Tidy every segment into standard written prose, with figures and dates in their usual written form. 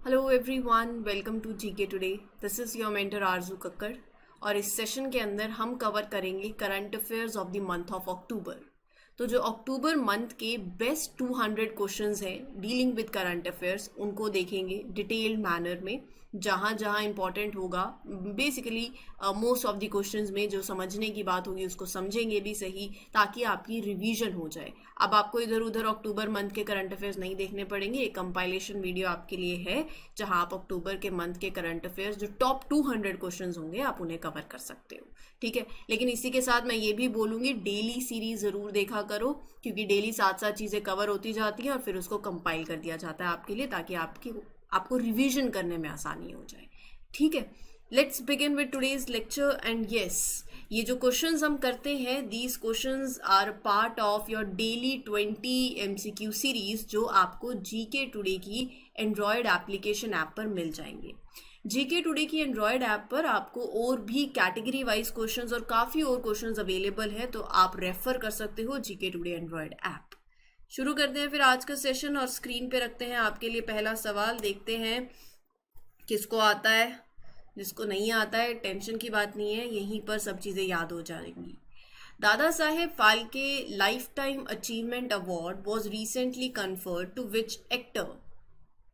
Hello everyone, welcome to GK today. This is your mentor Arzoo Kakkar और इस session के अंदर हम कवर करेंगे current affairs of the month of October. तो जो अक्टूबर मंथ के बेस्ट 200 क्वेश्चंस हैं डीलिंग विद करंट अफेयर्स उनको देखेंगे डिटेल्ड मैनर में, जहाँ जहाँ इंपॉर्टेंट होगा। Basically most of the questions में जो समझने की बात होगी उसको समझेंगे भी सही, ताकि आपकी रिवीजन हो जाए। अब आपको इधर उधर अक्टूबर मंथ के करंट अफेयर्स नहीं देखने पड़ेंगे। एक कंपाइलेशन वीडियो आपके लिए है जहां आप अक्टूबर के मंथ के करंट अफेयर्स जो टॉप 200 क्वेश्चंस होंगे आप उन्हें कवर कर सकते हो, ठीक है। लेकिन इसी के साथ मैं ये भी बोलूंगी डेली सीरीज जरूर देखा करो, क्योंकि डेली साथ साथ चीजें कवर होती जाती हैं और फिर उसको कंपाइल कर दिया जाता है आपके लिए, ताकि आपको रिवीजन करने में आसानी हो जाए, ठीक है। Let's begin with today's lecture and yes, ये जो क्वेश्चंस हम करते हैं these questions are part of your daily 20 MCQ series जो आपको जीके टुडे की एंड्रॉयड एप्लीकेशन ऐप पर मिल जाएंगे। जीके टुडे की एंड्रॉयड ऐप पर आपको और भी कैटेगरी वाइज क्वेश्चंस और काफ़ी और क्वेश्चंस अवेलेबल है, तो आप रेफर कर सकते हो जीके टुडे एंड्रॉयड ऐप। शुरू करते हैं फिर आज का सेशन और स्क्रीन पे रखते हैं आपके लिए पहला सवाल। देखते हैं किसको आता है, जिसको नहीं आता है टेंशन की बात नहीं है, यहीं पर सब चीज़ें याद हो जाएंगी। Dada Saheb Phalke lifetime achievement award was recently conferred to which actor.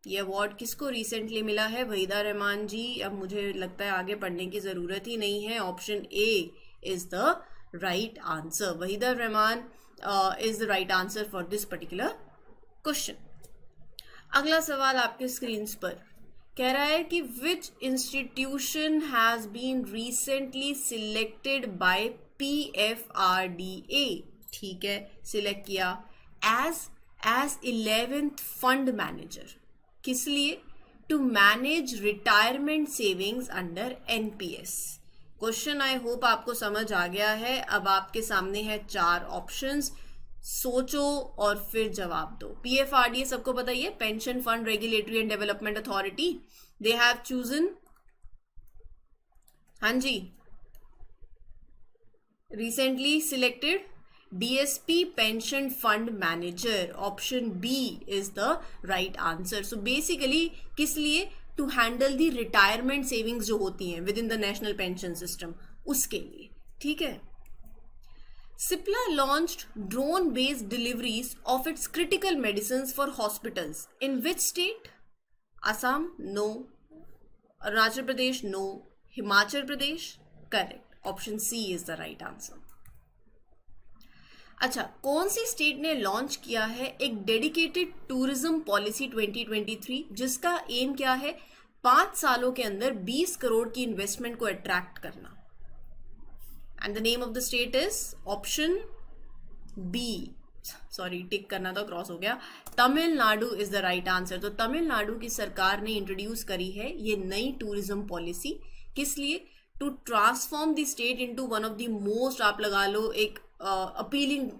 ये अवार्ड किसको रिसेंटली मिला है? वहीदा रहमान जी। अब मुझे लगता है आगे पढ़ने की ज़रूरत ही नहीं है, option A is the right answer. Waheeda Rehman is the right answer for this particular question. अगला सवाल आपके स्क्रीन पर कह रहा है कि which institution has been recently selected by PFRDA, ठीक है, सिलेक्ट किया एज 11th फंड मैनेजर। किस लिए? To manage retirement savings under NPS। Question I hope आपको समझ आ गया है। अब आपके सामने है 4 ऑप्शंस, सोचो और फिर जवाब दो। PFRDA सबको पता ही है, pension fund regulatory and development authority. They have chosen, हाँ जी, recently selected DSP pension fund manager. Option B is the right answer. So basically किस लिए? To handle the retirement savings जो होती हैं within the national pension system, उसके लिए, ठीक है। Cipla launched drone-based deliveries of its critical medicines for hospitals. In which state? Assam? No. Arunachal Pradesh? No. Himachal Pradesh? Correct. Option C is the right answer. अच्छा, कौन सी state ने launch किया है एक डेडिकेटेड टूरिज्म पॉलिसी 2023, जिसका M क्या है? 5 सालों के अंदर 20 करोड़ की इन्वेस्टमेंट को अट्रैक्ट करना। And the name of the state is option B. Sorry, tick करना तो क्रॉस हो गया। Tamil Nadu is the right answer. तो तमिलनाडु की सरकार ने इंट्रोड्यूस करी है ये नई टूरिज्म पॉलिसी। किस लिए? To transform the state into one of the most, आप लगा लो, एक अपीलिंग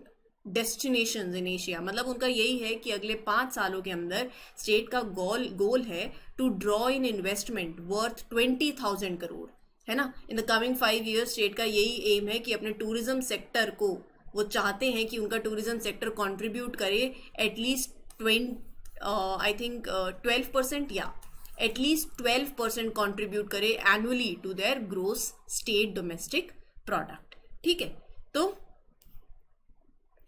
डेस्टिनेशंस इन एशिया। मतलब उनका यही है कि अगले 5 सालों के अंदर स्टेट का गोल है to draw in investment worth 20,000 crore, है ना। In the coming 5 years state का यही एम है कि अपने टूरिज्म सेक्टर को, वो चाहते हैं कि उनका टूरिज्म सेक्टर कंट्रीब्यूट करे एटलीस्ट 12% या एटलीस्ट 12% कंट्रीब्यूट करे annually to their gross state domestic product, ठीक है। तो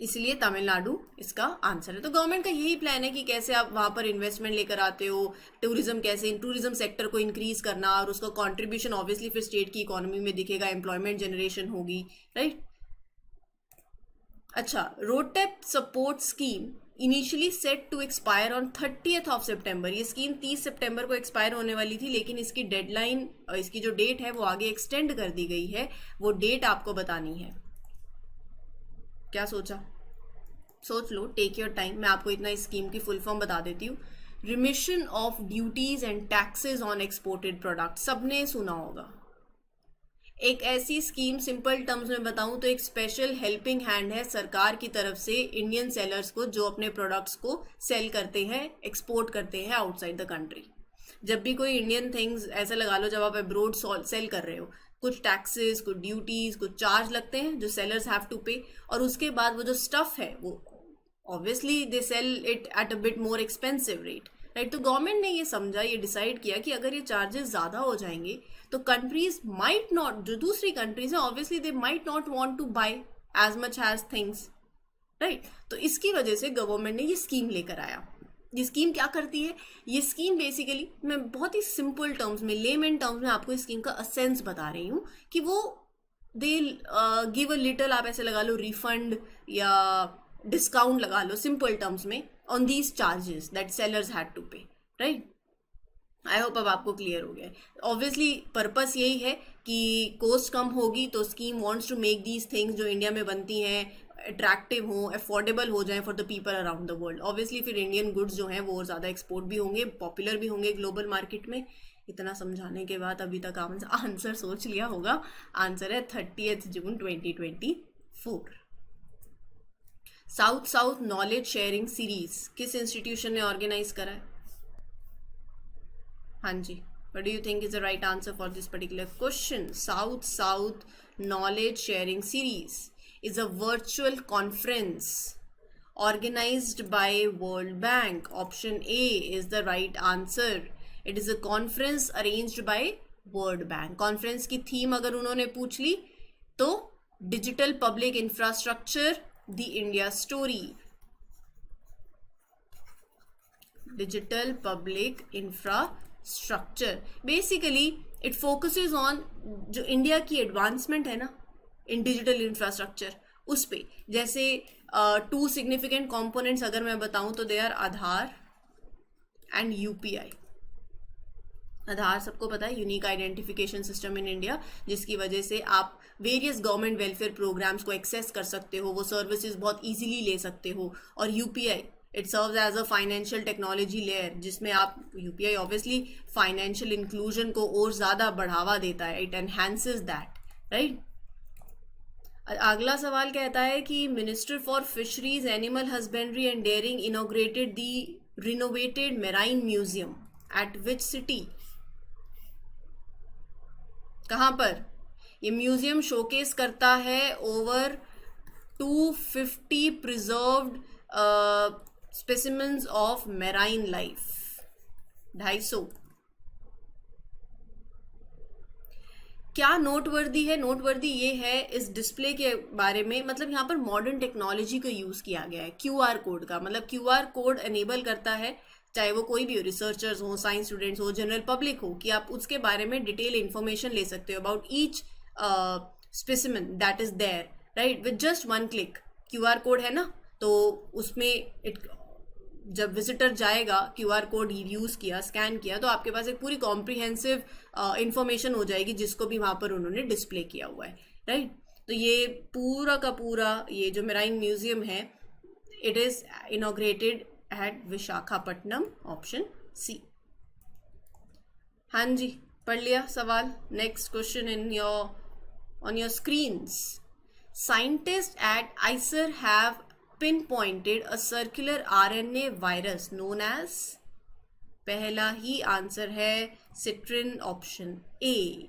इसलिए तमिलनाडु इसका आंसर है। तो गवर्नमेंट का यही प्लान है कि कैसे आप वहां पर इन्वेस्टमेंट लेकर आते हो, टूरिज्म कैसे, टूरिज्म सेक्टर को इंक्रीज करना, और उसका कंट्रीब्यूशन ऑब्वियसली फिर स्टेट की इकोनॉमी में दिखेगा, एम्प्लॉयमेंट जनरेशन होगी, राइट। अच्छा, RoDTEP support scheme initially set to expire on 30th of September। ये स्कीम 30 सितंबर को एक्सपायर होने वाली थी, लेकिन इसकी डेडलाइन, इसकी जो डेट है वो आगे एक्सटेंड कर दी गई है। वो डेट आपको बतानी है। क्या सोचा? सोच लो, टेक योर टाइम। मैं आपको इतना इस स्कीम की फुल फॉर्म बता देती हूँ। Remission of duties and taxes on exported product, सबने सुना होगा। एक ऐसी स्कीम, सिंपल टर्म्स में बताऊं तो एक स्पेशल हेल्पिंग हैंड है सरकार की तरफ से इंडियन सेलर्स को, जो अपने प्रोडक्ट्स को सेल करते हैं, एक्सपोर्ट करते हैं आउटसाइड द कंट्री। जब भी कोई इंडियन थिंग्स, ऐसा लगा लो जब आप अब्रोड सेल कर रहे हो, कुछ टैक्सेस, कुछ ड्यूटीज, कुछ चार्ज लगते हैं जो सेलर्स हैव टू पे, और उसके बाद वो जो स्टफ है वो obviously they sell it at a bit more expensive rate, right. तो गवर्नमेंट ने ये समझा, ये डिसाइड किया कि अगर ये चार्जेस ज़्यादा हो जाएंगे तो कंट्रीज माइट नॉट, जो दूसरी कंट्रीज हैं obviously they might not want to buy as much as things, right. तो इसकी वजह से गवर्नमेंट ने ये स्कीम लेकर आया। ये स्कीम क्या करती है? ये स्कीम बेसिकली, मैं बहुत ही सिंपल टर्म्स में, लेमन टर्म्स में आपको इस स्कीम का असेंस बता रही हूँ कि वो दे गिव अ लिटल, आप ऐसे लगा लो रिफंड या डिस्काउंट लगा लो सिंपल टर्म्स में, on these charges that sellers had to pay, right. I hope अब आपको क्लियर हो गया है। ऑब्वियसली पर्पस यही है कि कॉस्ट कम होगी तो scheme wants to make these things जो इंडिया में बनती हैं अट्रैक्टिव हो, अफोर्डेबल हो जाए for the people around the world. Obviously फिर इंडियन गुड्स जो हैं वो और ज़्यादा एक्सपोर्ट भी होंगे, पॉपुलर भी होंगे ग्लोबल मार्केट में। इतना समझाने के बाद अभी तक आंसर सोच लिया होगा। आंसर है 30 जून 2024। South south knowledge sharing series किस इंस्टीट्यूशन ने ऑर्गेनाइज करा है? हाँ जी, what do you think is the right answer for this particular question? South South Knowledge Sharing Series is a virtual conference organized by World Bank. Option A is the right answer. It is a conference arranged by World Bank. Conference की theme अगर उन्होंने पूछ ली तो Digital Public Infrastructure, the India Story. Digital Public Infrastructure. Basically, it focuses on जो India की advancement है ना इन digital infrastructure, उस पे। जैसे टू सिग्निफिकेंट कंपोनेंट्स अगर मैं बताऊं तो they are Aadhaar and UPI. Aadhaar सबको पता है, unique identification system in India, जिसकी वजह से आप वेरियस गवर्नमेंट वेलफेयर प्रोग्राम्स को एक्सेस कर सकते हो, वो सर्विसेज बहुत इजीली ले सकते हो। और UPI it serves as a financial technology layer, जिसमें आप यूपीआई ऑब्वियसली फाइनेंशियल इंक्लूजन को और ज़्यादा बढ़ावा देता है, इट एनहांसेस दैट, राइट। अगला सवाल कहता है कि minister for fisheries, animal husbandry and dairying inaugurated the renovated marine museum at which city? कहाँ पर? ये म्यूजियम शोकेस करता है over 250 preserved specimens of marine life, 250। क्या नोटवर्दी है? नोटवर्दी ये है इस डिस्प्ले के बारे में, मतलब यहाँ पर मॉडर्न टेक्नोलॉजी को यूज किया गया है क्यूआर कोड का। मतलब क्यूआर कोड एनेबल करता है, चाहे वो कोई भी हो, रिसर्चर्स हो, साइंस स्टूडेंट्स हो, जनरल पब्लिक हो, कि आप उसके बारे में डिटेल इंफॉर्मेशन ले सकते हो about each specimen that is there, right, with just one click. QR code है ना, तो उसमें जब विजिटर जाएगा, क्यूआर कोड यूज किया, स्कैन किया, तो आपके पास एक पूरी कॉम्प्रिहेंसिव इंफॉर्मेशन हो जाएगी जिसको भी वहां पर उन्होंने डिस्प्ले किया हुआ है, राइट। तो ये पूरा का पूरा ये जो मेराइन म्यूजियम है, it is inaugurated at Visakhapatnam, option C. हाँ जी, पढ़ लिया सवाल। Next question in your on your screens. Scientists at ICER have pinpointed a circular RNA virus known as? पहला ही आंसर है सिट्रिन, ऑप्शन ए।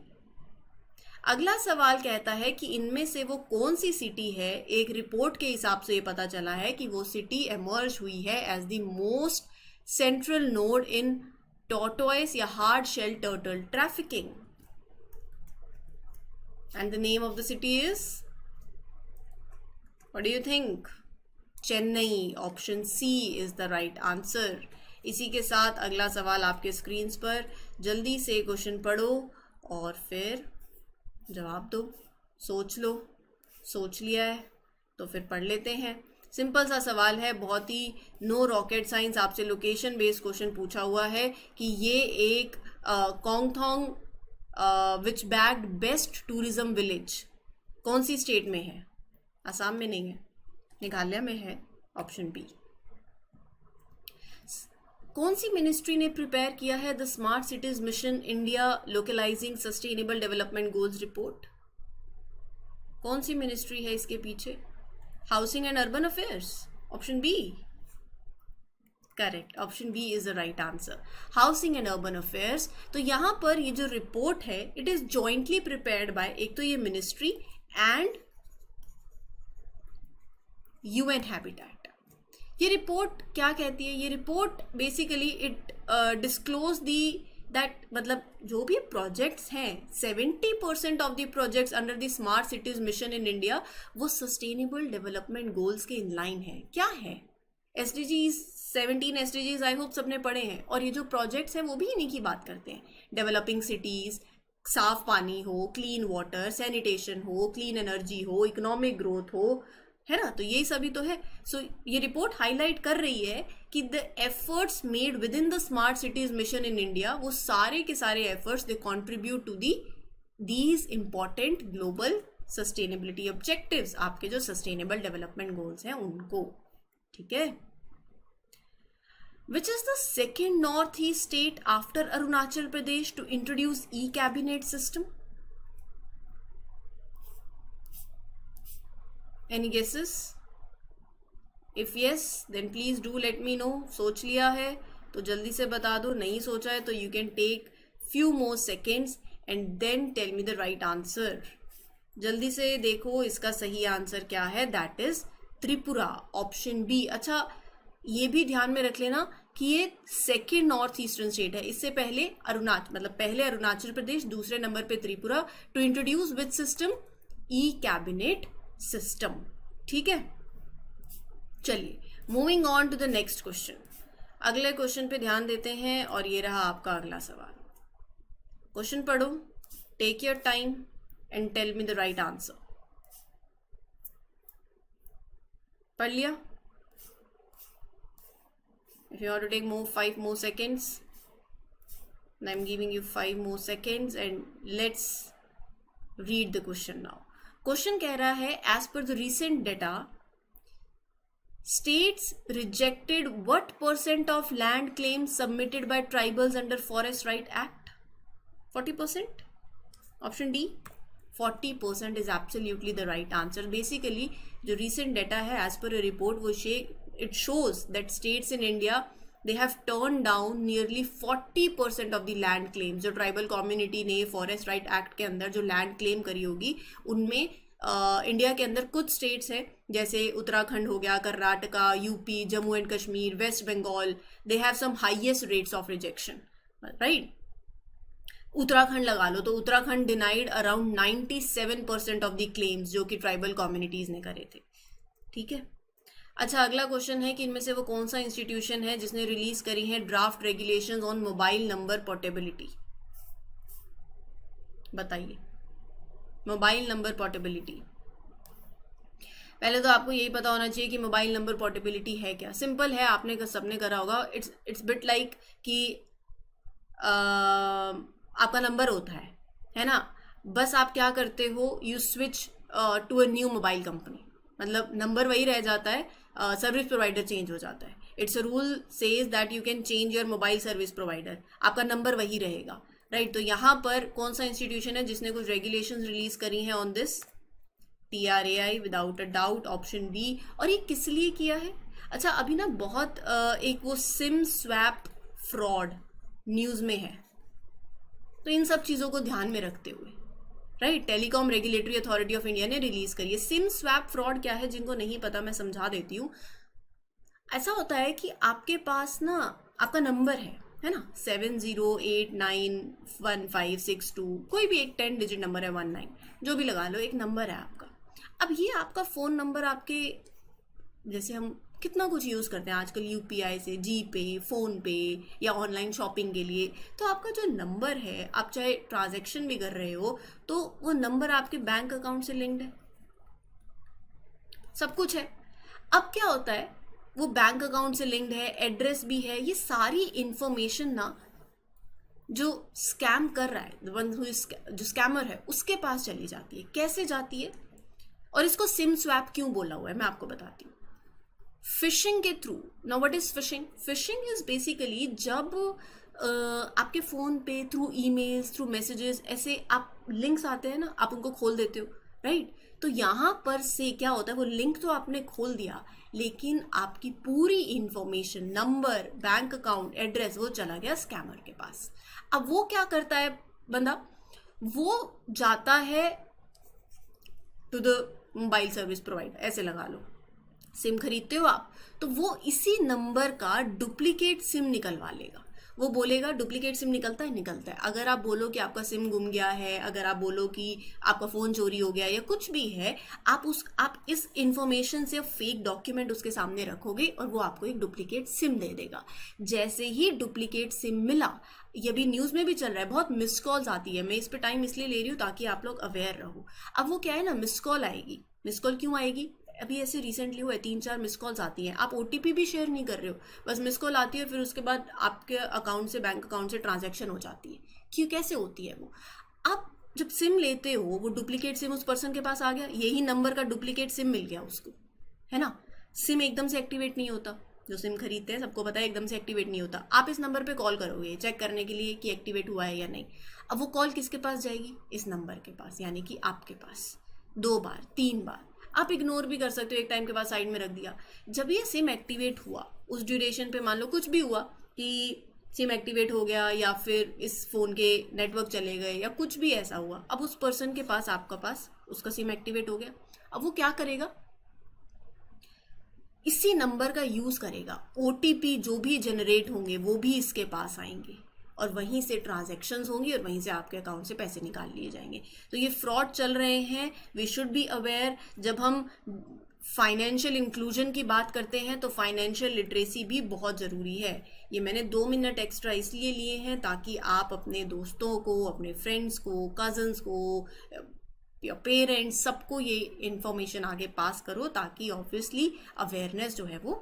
अगला सवाल कहता है कि इनमें से वो कौन सी सिटी है? एक रिपोर्ट के हिसाब से ये पता चला है कि वो सिटी एमर्ज हुई है as the most central node in tortoise या hard shell turtle trafficking, and the name of the city is, What do you think? Chennai, option C is the right answer. इसी के साथ अगला सवाल आपके स्क्रीन पर, जल्दी से क्वेश्चन पढ़ो और फिर जवाब दो। सोच लो, सोच लिया है तो फिर पढ़ लेते हैं। सिंपल सा सवाल है, बहुत ही नो रॉकेट साइंस। आपसे लोकेशन बेस्ड क्वेश्चन पूछा हुआ है कि ये एक कोंगथोंग विच बैग्ड बेस्ट टूरिज्म विलेज कौन सी स्टेट में है? असम में नहीं है, मेघालय में है, ऑप्शन बी। कौन सी मिनिस्ट्री ने प्रिपेयर किया है the smart cities mission India localising sustainable development goals report? कौन सी मिनिस्ट्री है इसके पीछे? Housing and urban affairs, option B. Correct, option B is the right answer, housing and urban affairs. तो यहाँ पर ये जो रिपोर्ट है, it is jointly prepared by, एक तो ये मिनिस्ट्री एंड यूएन हैबिटेट। ये रिपोर्ट क्या कहती है? ये report basically it disclose the that, मतलब जो भी प्रोजेक्ट्स हैं 70% of the projects under the smart cities mission in India वो सस्टेनेबल डेवलपमेंट गोल्स के इन लाइन है। क्या है? एसडीजीज 17 एसडीजीज आई होप सबने पढ़े हैं, और ये जो प्रोजेक्ट्स हैं वो भी इन्हीं की बात करते हैं। डेवलपिंग सिटीज, साफ पानी हो, क्लीन वाटर, सैनिटेशन हो, क्लीन एनर्जी हो, इकोनॉमिक ग्रोथ हो, है ना? तो यही सभी तो है। सो ये रिपोर्ट हाईलाइट कर रही है कि the efforts made within the smart cities mission in India, वो सारे के सारे efforts they contribute to these important global sustainability objectives, आपके जो सस्टेनेबल डेवलपमेंट गोल्स हैं उनको। ठीक है। Which is the second northeast state after Arunachal Pradesh to introduce e-cabinet system? Any guesses? If yes, then please do let me know. सोच लिया है तो जल्दी से बता दो, नहीं सोचा है तो you can take few more seconds and then tell me the right answer. जल्दी से देखो इसका सही आंसर क्या है। That is Tripura, option B. अच्छा, ये भी ध्यान में रख लेना कि ये सेकेंड नॉर्थ ईस्टर्न स्टेट है। इससे पहले पहले अरुणाचल प्रदेश, दूसरे नंबर पे Tripura, to introduce with system E cabinet system. ठीक है, चलिए moving on to the next question. अगले क्वेश्चन पे ध्यान देते हैं और ये रहा आपका अगला सवाल। क्वेश्चन पढ़ो, take your time and tell me the right answer. पढ़ लिया? If you want to take 5 more seconds, and I'm giving you 5 more seconds and let's read the question now. Question कह रहा है, as per the recent data, states rejected what % of land claims submitted by tribals under Forest Right Act? 40%? Option D, 40% is absolutely the right answer. Basically, जो recent data है as per a report, वो it shows that states in India, they have turned down nearly 40% of the land claims. जो tribal community ने forest right act के अंदर जो land claim करी होगी, उनमें इंडिया के अंदर कुछ स्टेट्स हैं जैसे उत्तराखंड हो गया, Karnataka, UP, Jammu and Kashmir, west Bengal, they have some highest rates of rejection, right? Uttarakhand लगा लो तो Uttarakhand denied around 97% of the claims जो कि ट्राइबल कम्युनिटीज ने करे थे। ठीक है। अच्छा, अगला क्वेश्चन है कि इनमें से वो कौन सा इंस्टीट्यूशन है जिसने रिलीज करी है draft regulations on mobile number portability? बताइए, मोबाइल नंबर पोर्टेबिलिटी। पहले तो आपको यही पता होना चाहिए कि मोबाइल नंबर पोर्टेबिलिटी है क्या। सिंपल है, आपने सबने करा होगा। इट्स बिट लाइक कि आपका नंबर होता है ना? बस आप क्या करते हो, you switch to a new mobile company, मतलब नंबर वही रह जाता है, सर्विस प्रोवाइडर चेंज हो जाता है। It's a rule says that you can change your mobile service provider, आपका नंबर वही रहेगा, राइट? तो यहाँ पर कौन सा इंस्टीट्यूशन है जिसने कुछ रेगुलेशंस रिलीज करी हैं on this? TRAI, without a doubt, option B. और ये किस लिए किया है? अच्छा, अभी ना बहुत एक वो सिम स्वैप फ्रॉड न्यूज में है, तो इन सब चीजों को ध्यान में रखते हुए, right, telecom regulatory authority of India ने रिलीज करी है। सिम स्वैप फ्रॉड क्या है, जिनको नहीं पता मैं समझा देती हूँ। ऐसा होता है कि आपके पास ना आपका नंबर है ना, 70891562, कोई भी एक 10 डिजिट नंबर है, 19 जो भी लगा लो, एक नंबर है आपका। अब ये आपका फोन नंबर आपके, जैसे हम कितना कुछ यूज़ करते हैं आजकल यूपीआई से, जी पे, फ़ोन पे या ऑनलाइन शॉपिंग के लिए, तो आपका जो नंबर है, आप चाहे ट्रांजैक्शन भी कर रहे हो तो वो नंबर आपके बैंक अकाउंट से लिंक्ड है, सब कुछ है। अब क्या होता है, वो बैंक अकाउंट से लिंक्ड है, एड्रेस भी है, ये सारी इंफॉर्मेशन ना जो स्कैम कर रहा है, जो स्कैमर है, उसके पास चली जाती है। कैसे जाती है, और इसको सिम स्वैप क्यों बोला हुआ है मैं आपको बताती हूँ। फिशिंग के through. Now what is fishing? Fishing is basically जब आपके फोन पे थ्रू ईमेल्स, थ्रू मैसेजेस, ऐसे आप लिंक्स आते हैं ना, आप उनको खोल देते हो, राइट? तो यहाँ पर से क्या होता है, वो लिंक तो आपने खोल दिया, लेकिन आपकी पूरी information, number, bank account, address, वो चला गया स्कैमर के पास। अब वो क्या करता है बंदा, वो जाता है to the mobile service provider, ऐसे लगा लो, सिम खरीदते हो आप, तो वो इसी नंबर का डुप्लीकेट सिम निकलवा लेगा। वो बोलेगा डुप्लीकेट सिम निकलता है, निकलता है। अगर आप बोलो कि आपका सिम गुम गया है, अगर आप बोलो कि आपका फ़ोन चोरी हो गया या कुछ भी है, आप इस इंफॉर्मेशन से फेक डॉक्यूमेंट उसके सामने रखोगे और वो आपको एक डुप्लीकेट सिम दे देगा। जैसे ही डुप्लीकेट सिम मिला, ये भी न्यूज़ में भी चल रहा है, बहुत मिस कॉल्स आती है। मैं इस पे टाइम इसलिए ले रही हूँ ताकि आप लोग अवेयर रहो। अब वो क्या है ना, मिस कॉल आएगी। मिस कॉल क्यों आएगी? अभी ऐसे रिसेंटली हुआ है, 3-4 मिस कॉल्स आती हैं, आप ओटीपी भी शेयर नहीं कर रहे हो, बस मिस कॉल आती है, फिर उसके बाद आपके अकाउंट से, बैंक अकाउंट से ट्रांजैक्शन हो जाती है। क्यों, कैसे होती है वो? आप जब सिम लेते हो, वो डुप्लीकेट सिम उस पर्सन के पास आ गया, यही नंबर का डुप्लीकेट सिम मिल गया उसको, है ना। सिम एकदम से एक्टिवेट नहीं होता, जो सिम खरीदते हैं सबको पता है एकदम से एक्टिवेट नहीं होता। आप इस नंबर पे कॉल करोगे चेक करने के लिए कि एक्टिवेट हुआ है या नहीं। अब वो कॉल किसके पास जाएगी? इस नंबर के पास, यानी कि आपके पास। 2 बार 3 बार आप इग्नोर भी कर सकते हो, एक टाइम के बाद साइड में रख दिया। जब ये सिम एक्टिवेट हुआ, उस ड्यूरेशन पे मान लो कुछ भी हुआ कि सिम एक्टिवेट हो गया या फिर इस फ़ोन के नेटवर्क चले गए या कुछ भी ऐसा हुआ, अब उस पर्सन के पास, आपका पास उसका सिम एक्टिवेट हो गया। अब वो क्या करेगा? इसी नंबर का यूज़ करेगा। ओटीपी जो भी जनरेट होंगे वो भी इसके पास आएंगे और वहीं से ट्रांजैक्शंस होंगी और वहीं से आपके अकाउंट से पैसे निकाल लिए जाएंगे। तो ये फ्रॉड चल रहे हैं, वी शुड बी अवेयर। जब हम फाइनेंशियल इंक्लूजन की बात करते हैं तो फाइनेंशियल लिटरेसी भी बहुत ज़रूरी है। ये मैंने 2 मिनट एक्स्ट्रा इसलिए लिए हैं ताकि आप अपने दोस्तों को, अपने फ्रेंड्स को, कज़न्स को या पेरेंट्स, सबको ये इन्फॉर्मेशन आगे पास करो ताकि ऑब्वियसली अवेयरनेस जो है वो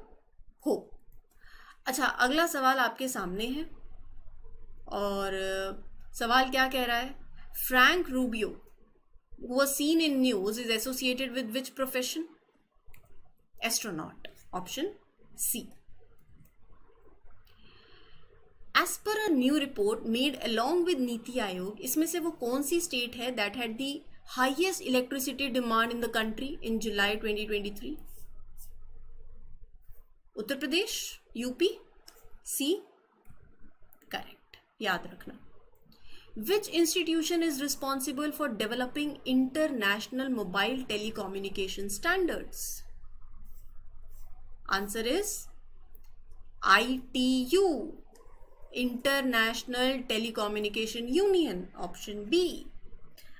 हो। अच्छा, अगला सवाल आपके सामने है और सवाल क्या कह रहा है? Frank Rubio who was seen in news is associated with which profession? Astronaut. Option C. As per a new report made along with NITI Aayog, इसमें से वो कौन सी स्टेट है that had the highest electricity demand in the country in July 2023? Uttar Pradesh, UP, C? Correct, याद रखना। Which institution is responsible for developing international mobile telecommunication standards? Answer is ITU, International Telecommunication Union, option B.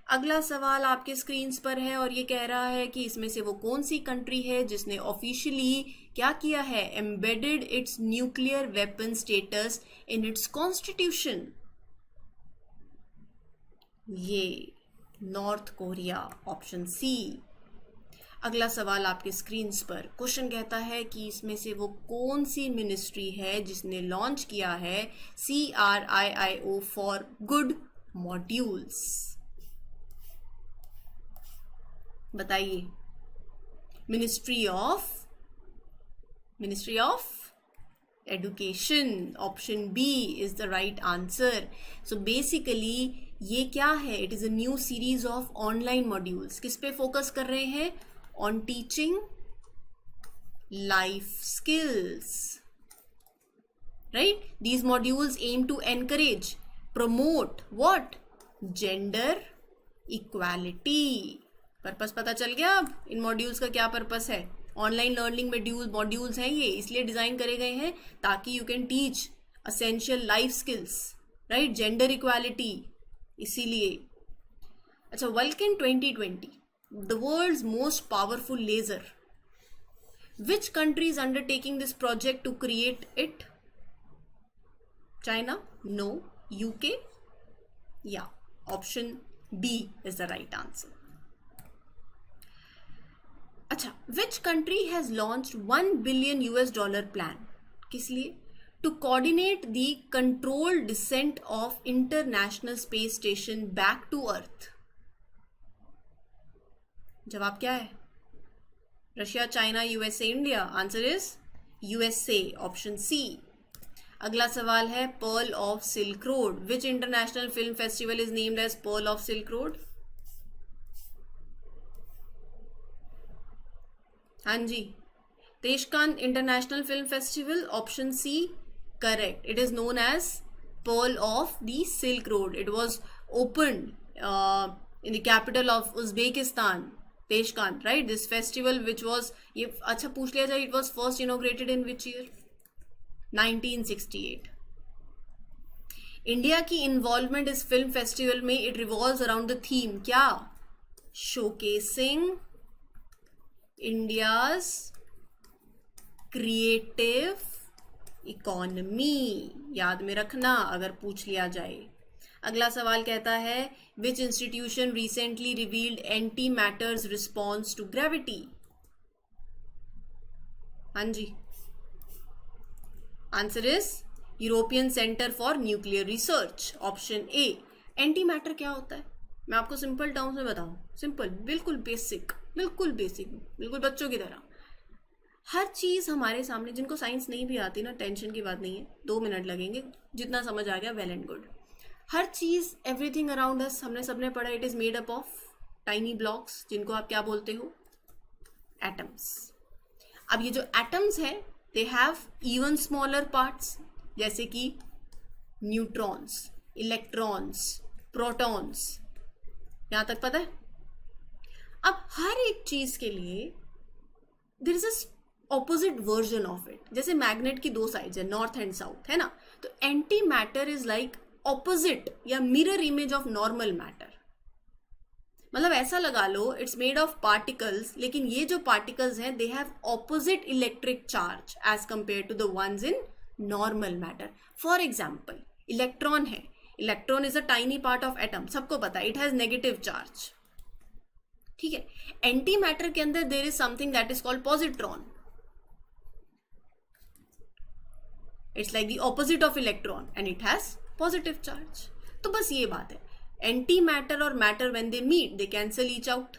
अगला सवाल आपके screen पर है और ये कह रहा है कि इसमें से वो कौन सी कंट्री है जिसने ऑफिशियली क्या किया है? Embedded it's nuclear weapon status in its constitution. ये नॉर्थ कोरिया, ऑप्शन सी। अगला सवाल आपके स्क्रीन पर, क्वेश्चन कहता है कि इसमें से वो कौन सी मिनिस्ट्री है जिसने लॉन्च किया है CRIIO फॉर गुड मॉड्यूल्स? बताइए। Ministry of education, option B is the right answer. So basically ये क्या है? It is a new series of online modules. किस पे फोकस कर रहे हैं? On teaching life skills, right? These modules aim to encourage, promote what? Gender equality. Purpose पता चल गया अब इन मॉड्यूल्स का क्या पर्पस है? ऑनलाइन लर्निंग में मॉड्यूल्स हैं ये इसलिए डिज़ाइन करे गए हैं ताकि you can teach essential life skills, right? Gender equality, इसीलिए। अच्छा, Vulcan 2020, the world's most powerful laser, which country is undertaking this project to create it? China? No. UK? या option B is the right answer. अच्छा, which country has launched $1 billion plan? किस लिए? To coordinate the controlled descent of international space station back to earth. जवाब क्या है? Russia, China, USA, India? Answer is USA, option C. अगला सवाल है pearl of silk road. Which international film festival is named as pearl of silk road? हाँ जी, Tashkent international film festival, option C correct. It is known as pearl of the silk road. It was opened in the capital of Uzbekistan, Tashkent, right? This festival which was, ये अच्छा पूछ लिया जाए, it was first inaugurated in which year? 1968. India की involvement इस film festival में, it revolves around the theme क्या? Showcasing India's creative economy. याद में रखना अगर पूछ लिया जाए। अगला सवाल कहता है which institution recently revealed antimatter's response to gravity? हाँ जी, answer is European centre for nuclear research, option A. Antimatter क्या होता है? मैं आपको सिंपल टर्म्स में बताऊं, सिंपल, बिल्कुल बेसिक, बिल्कुल बेसिक, बिल्कुल बच्चों की तरह। हर चीज हमारे सामने, जिनको साइंस नहीं भी आती ना, टेंशन की बात नहीं है, 2 मिनट लगेंगे, जितना समझ आ गया वेल एंड गुड। हर चीज, एवरीथिंग अराउंड अस, हमने सबने पढ़ा, it is made up of tiny blocks, जिनको आप क्या बोलते हो? एटम्स। अब ये जो एटम्स हैं, they have even smaller parts, जैसे कि न्यूट्रॉन्स, इलेक्ट्रॉन्स, प्रोटॉन्स। यहां तक पता है? अब हर एक चीज के लिए there is a opposite version of it. जैसे मैग्नेट की 2 साइड्स है, नॉर्थ एंड साउथ, है ना? तो antimatter is like opposite या mirror image of normal matter. मतलब ऐसा लगा लो, इट्स मेड ऑफ पार्टिकल्स, लेकिन ये जो पार्टिकल्स हैं they have opposite electric charge as compare to the ones in normal matter. For example, electron है, electron is a tiny part of atom, सबको पता है, इट हैज नेगेटिव चार्ज, ठीक है? एंटी मैटर के अंदर there is something that is called positron, it's like the opposite of electron and it has positive charge. तो बस ये बात है, एंटी मैटर और matter when they meet they cancel each out,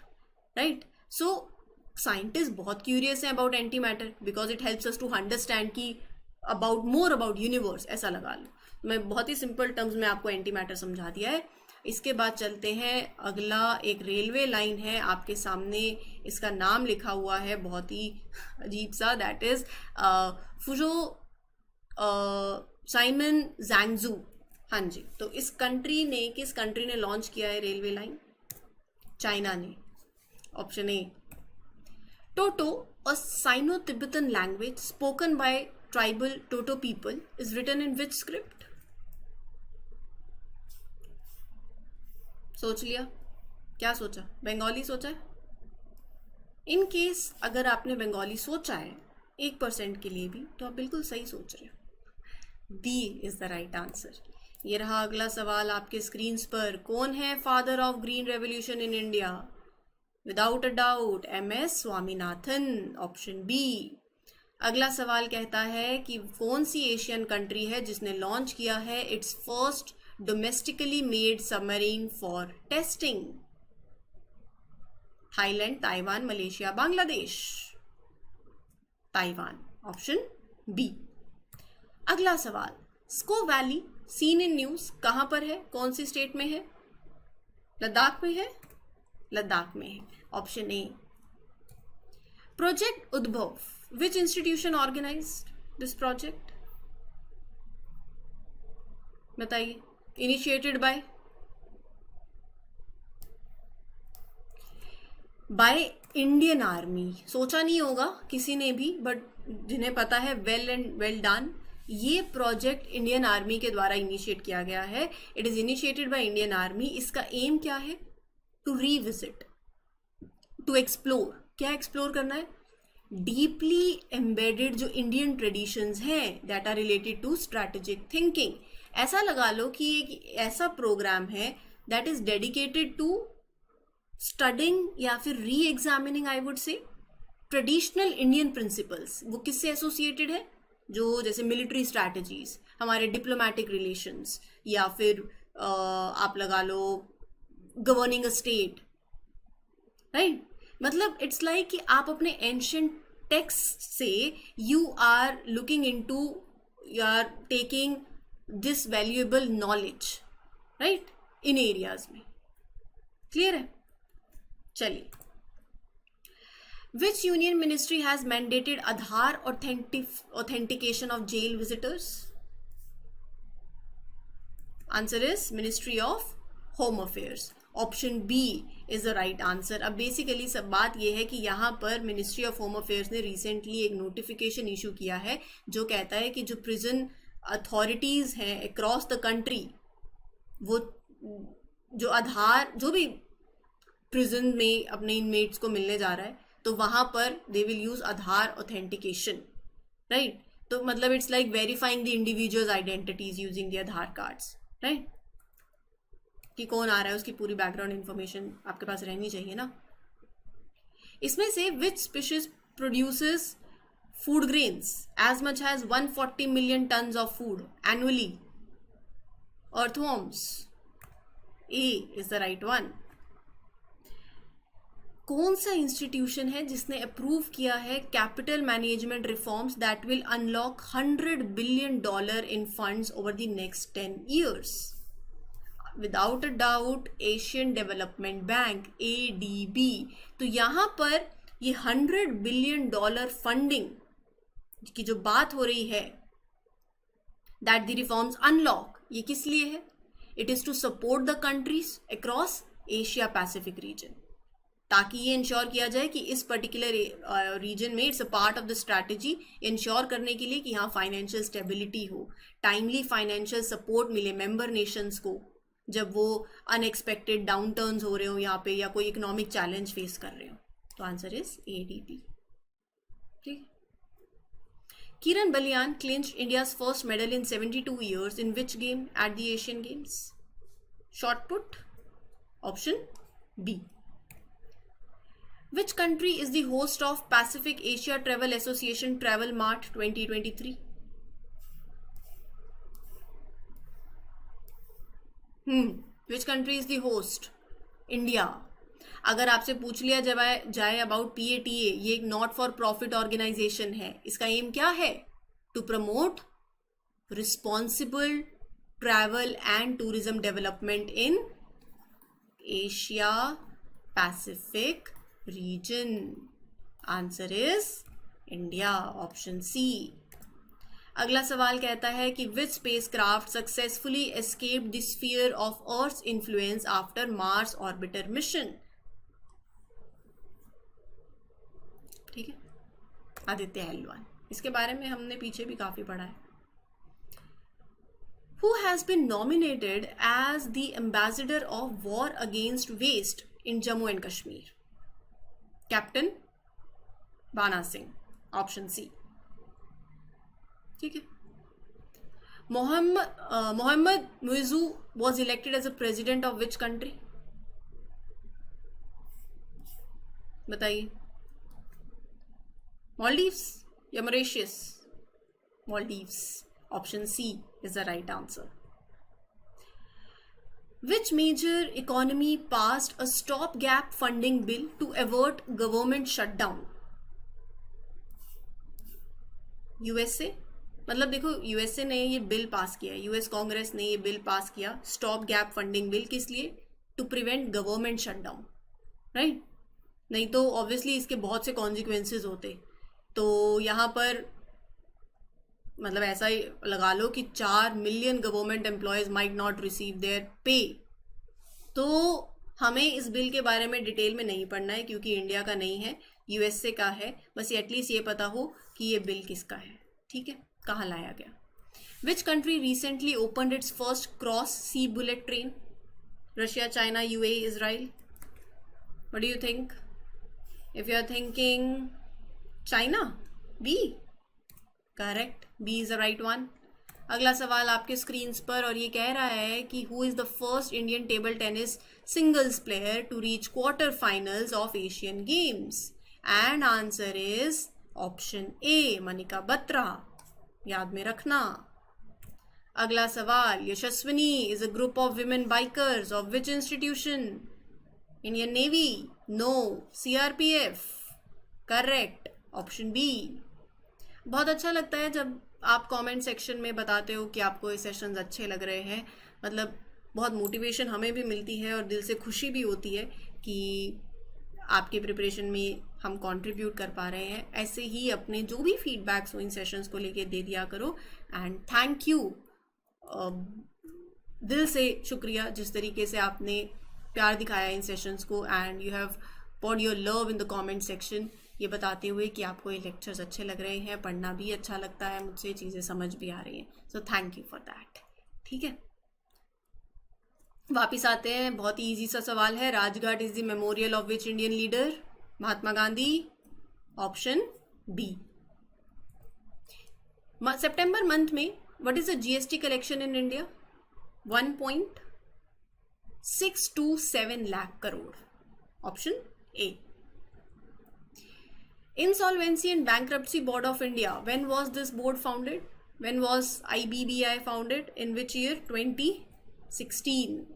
right? So scientist बहुत curious है about anti matter because it helps us to understand की about more about universe, ऐसा लगा लो। मैं बहुत ही सिंपल टर्म्स में आपको एंटी मैटर समझा दिया है। इसके बाद चलते हैं, अगला एक रेलवे लाइन है आपके सामने, इसका नाम लिखा हुआ है बहुत ही अजीब सा, दैट इज फुजो साइमन जैंगजू। हाँ जी, तो इस कंट्री ने, किस कंट्री ने लॉन्च किया है रेलवे लाइन? चाइना ने, option A. Toto, a Sino Tibetan language spoken by tribal Toto people, is written in which script? सोच लिया? क्या सोचा? बंगाली सोचा है? इन केस अगर आपने बंगाली सोचा है 1% के लिए भी, तो आप बिल्कुल सही सोच रहे हो। B is the right answer. ये रहा अगला सवाल आपके स्क्रीन पर। कौन है father of green revolution in India? Without a doubt MS Swaminathan, option B. अगला सवाल कहता है कि कौन सी एशियन कंट्री है जिसने लॉन्च किया है its first domestically made submarine for testing? Thailand, Taiwan, Malaysia, Bangladesh? Taiwan, option B. अगला सवाल, स्को वैली सीन इन न्यूज कहां पर है, कौन सी स्टेट में है? लद्दाख में है? लद्दाख में है, option A. Project Udbhav, which institution organised this project? बताइए। Initiated by Indian army. सोचा नहीं होगा किसी ने भी, बट जिन्हें पता है वेल एंड वेल डन। ये प्रोजेक्ट इंडियन आर्मी के द्वारा इनिशिएट किया गया है। It is initiated by Indian army. इसका एम क्या है? To revisit, to explore. क्या एक्सप्लोर करना है? डीपली एम्बेडेड जो इंडियन ट्रेडिशंस हैं that are related to strategic thinking. ऐसा लगा लो कि एक ऐसा प्रोग्राम है that is dedicated to studying या फिर reexamining, I would say, traditional Indian principles. वो किससे एसोसिएटेड है? जो जैसे मिलिट्री स्ट्रैटेजीज, हमारे डिप्लोमेटिक रिलेशंस, या फिर आप लगा लो गवर्निंग अ स्टेट, राइट? मतलब इट्स लाइक कि आप एंशिएंट टेक्स्ट से you are looking into, you are taking this valuable knowledge, right, in areas में। क्लियर है? चलिए, which union ministry has mandated Aadhaar authentication of jail visitors? Answer is Ministry of Home Affairs. Option B is the right answer. अब basically सब बात यह है कि यहाँ पर मिनिस्ट्री ऑफ होम अफेयर्स ने रिसेंटली एक नोटिफिकेशन इशू किया है जो कहता है कि जो प्रिजन अथॉरिटीज़ हैं अक्रॉस द कंट्री, वो जो आधार जो भी प्रिजन में अपने इनमेट्स को मिलने जा रहा है तो वहाँ पर they will use Aadhaar authentication, right. तो मतलब it's like verifying the individuals identities using the Aadhaar cards, right. कि कौन आ रहा है उसकी पूरी बैकग्राउंड इन्फॉर्मेशन आपके पास रहनी चाहिए ना। इसमें से which species produces food grains as much as 140 million tons of food annually? Earthworms. A is the right one. कौन सा इंस्टीट्यूशन है जिसने अप्रूव किया है capital management reforms that will unlock $100 billion in funds over the next 10 years? Without a doubt Asian development bank, ADB। तो यहाँ पर ये $100 billion फंडिंग की जो बात हो रही है, दैट द रिफॉर्म्स अनलॉक, ये किस लिए है? It is to support the countries across Asia Pacific region, ताकि ये इंश्योर किया जाए कि इस पर्टिकुलर रीजन में it's a part of the strategy ensure करने के लिए कि यहाँ फाइनेंशियल स्टेबिलिटी हो, टाइमली फाइनेंशियल सपोर्ट मिले मेंबर नेशंस को जब वो अनएक्सपेक्टेड डाउन टर्न्स हो रहे हो यहाँ पे या कोई इकोनॉमिक चैलेंज फेस कर रहे हो। तो आंसर इज ADB। ठीक। Kiran Baliyan clinched India's first medal in 72 years in which game at the Asian Games? Shot put. Option B. Which country is the host of Pacific Asia Travel Association Travel Mart 2023? Which country is the host? India. अगर आपसे पूछ लिया जाए about PATA, ये एक not for profit organisation है, इसका aim क्या है? To promote responsible travel and tourism development in Asia Pacific region. Answer is India, option C. अगला सवाल कहता है कि which spacecraft successfully escaped the sphere of earth's influence after Mars orbiter mission? ठीक है, आदित्य L1। इसके बारे में हमने पीछे भी काफी पढ़ा है। Who has been nominated as the ambassador of war against waste in Jammu and Kashmir? Captain बाना सिंह, ऑप्शन सी। ठीक है। Mohammad Muizzu was elected as a president of which country? बताइए। Maldives या Mauritius? Maldives, option C is the right answer. Which major economy passed a stopgap funding bill to avert government shutdown? USA? मतलब देखो, USA ने ये bill pass किया, US Congress ने ये bill pass किया, स्टॉप गैप फंडिंग बिल, किस लिए? To prevent government shutdown, right. नहीं तो ऑब्वियसली इसके बहुत से कॉन्सिक्वेंसेज होते। तो यहाँ पर मतलब ऐसा ही लगा लो कि 4 million government employees might not receive there पे। तो हमें इस बिल के बारे में डिटेल में नहीं पढ़ना है क्योंकि इंडिया का नहीं है, USA का है। बस एटलीस्ट ये पता हो कि ये बिल किसका है। ठीक है, कहाँ लाया गया? Which country recently opened its first cross sea bullet train? Russia, China, UAE, Israel? What do you think? If you are thinking China, B, correct, B is the right one. अगला सवाल आपके स्क्रीन पर और ये कह रहा है कि who is the first Indian table tennis singles player to reach quarter finals of Asian games? And answer is option A, Manika Batra, याद में रखना। अगला सवाल, Yashasvini is a group of women bikers of which institution? Indian navy? No, CRPF, correct, option B. बहुत अच्छा लगता है जब आप कमेंट सेक्शन में बताते हो कि आपको ये सेशंस अच्छे लग रहे हैं। मतलब बहुत मोटिवेशन हमें भी मिलती है और दिल से खुशी भी होती है कि आपकी प्रिपरेशन में हम कंट्रीब्यूट कर पा रहे हैं। ऐसे ही अपने जो भी फीडबैक्स हो इन सेशंस को लेके दे दिया करो। एंड थैंक यू, दिल से शुक्रिया जिस तरीके से आपने प्यार दिखाया इन सेशंस को, and you have pod your love in the comment section, ये बताते हुए कि आपको ये लेक्चर्स अच्छे लग रहे हैं, पढ़ना भी अच्छा लगता है मुझसे, चीज़ें समझ भी आ रही हैं. So thank you for that. ठीक है, वापिस आते हैं. बहुत ही ईजी सा सवाल है. Rajghat is the memorial of which Indian leader? Mahatma Gandhi. Option B. सितंबर मंथ में what is the GST collection in India? 1.627 lakh crore. Option A. Insolvency and Bankruptcy Board of India, when was this board founded? When was IBBI founded? In which year? 2016.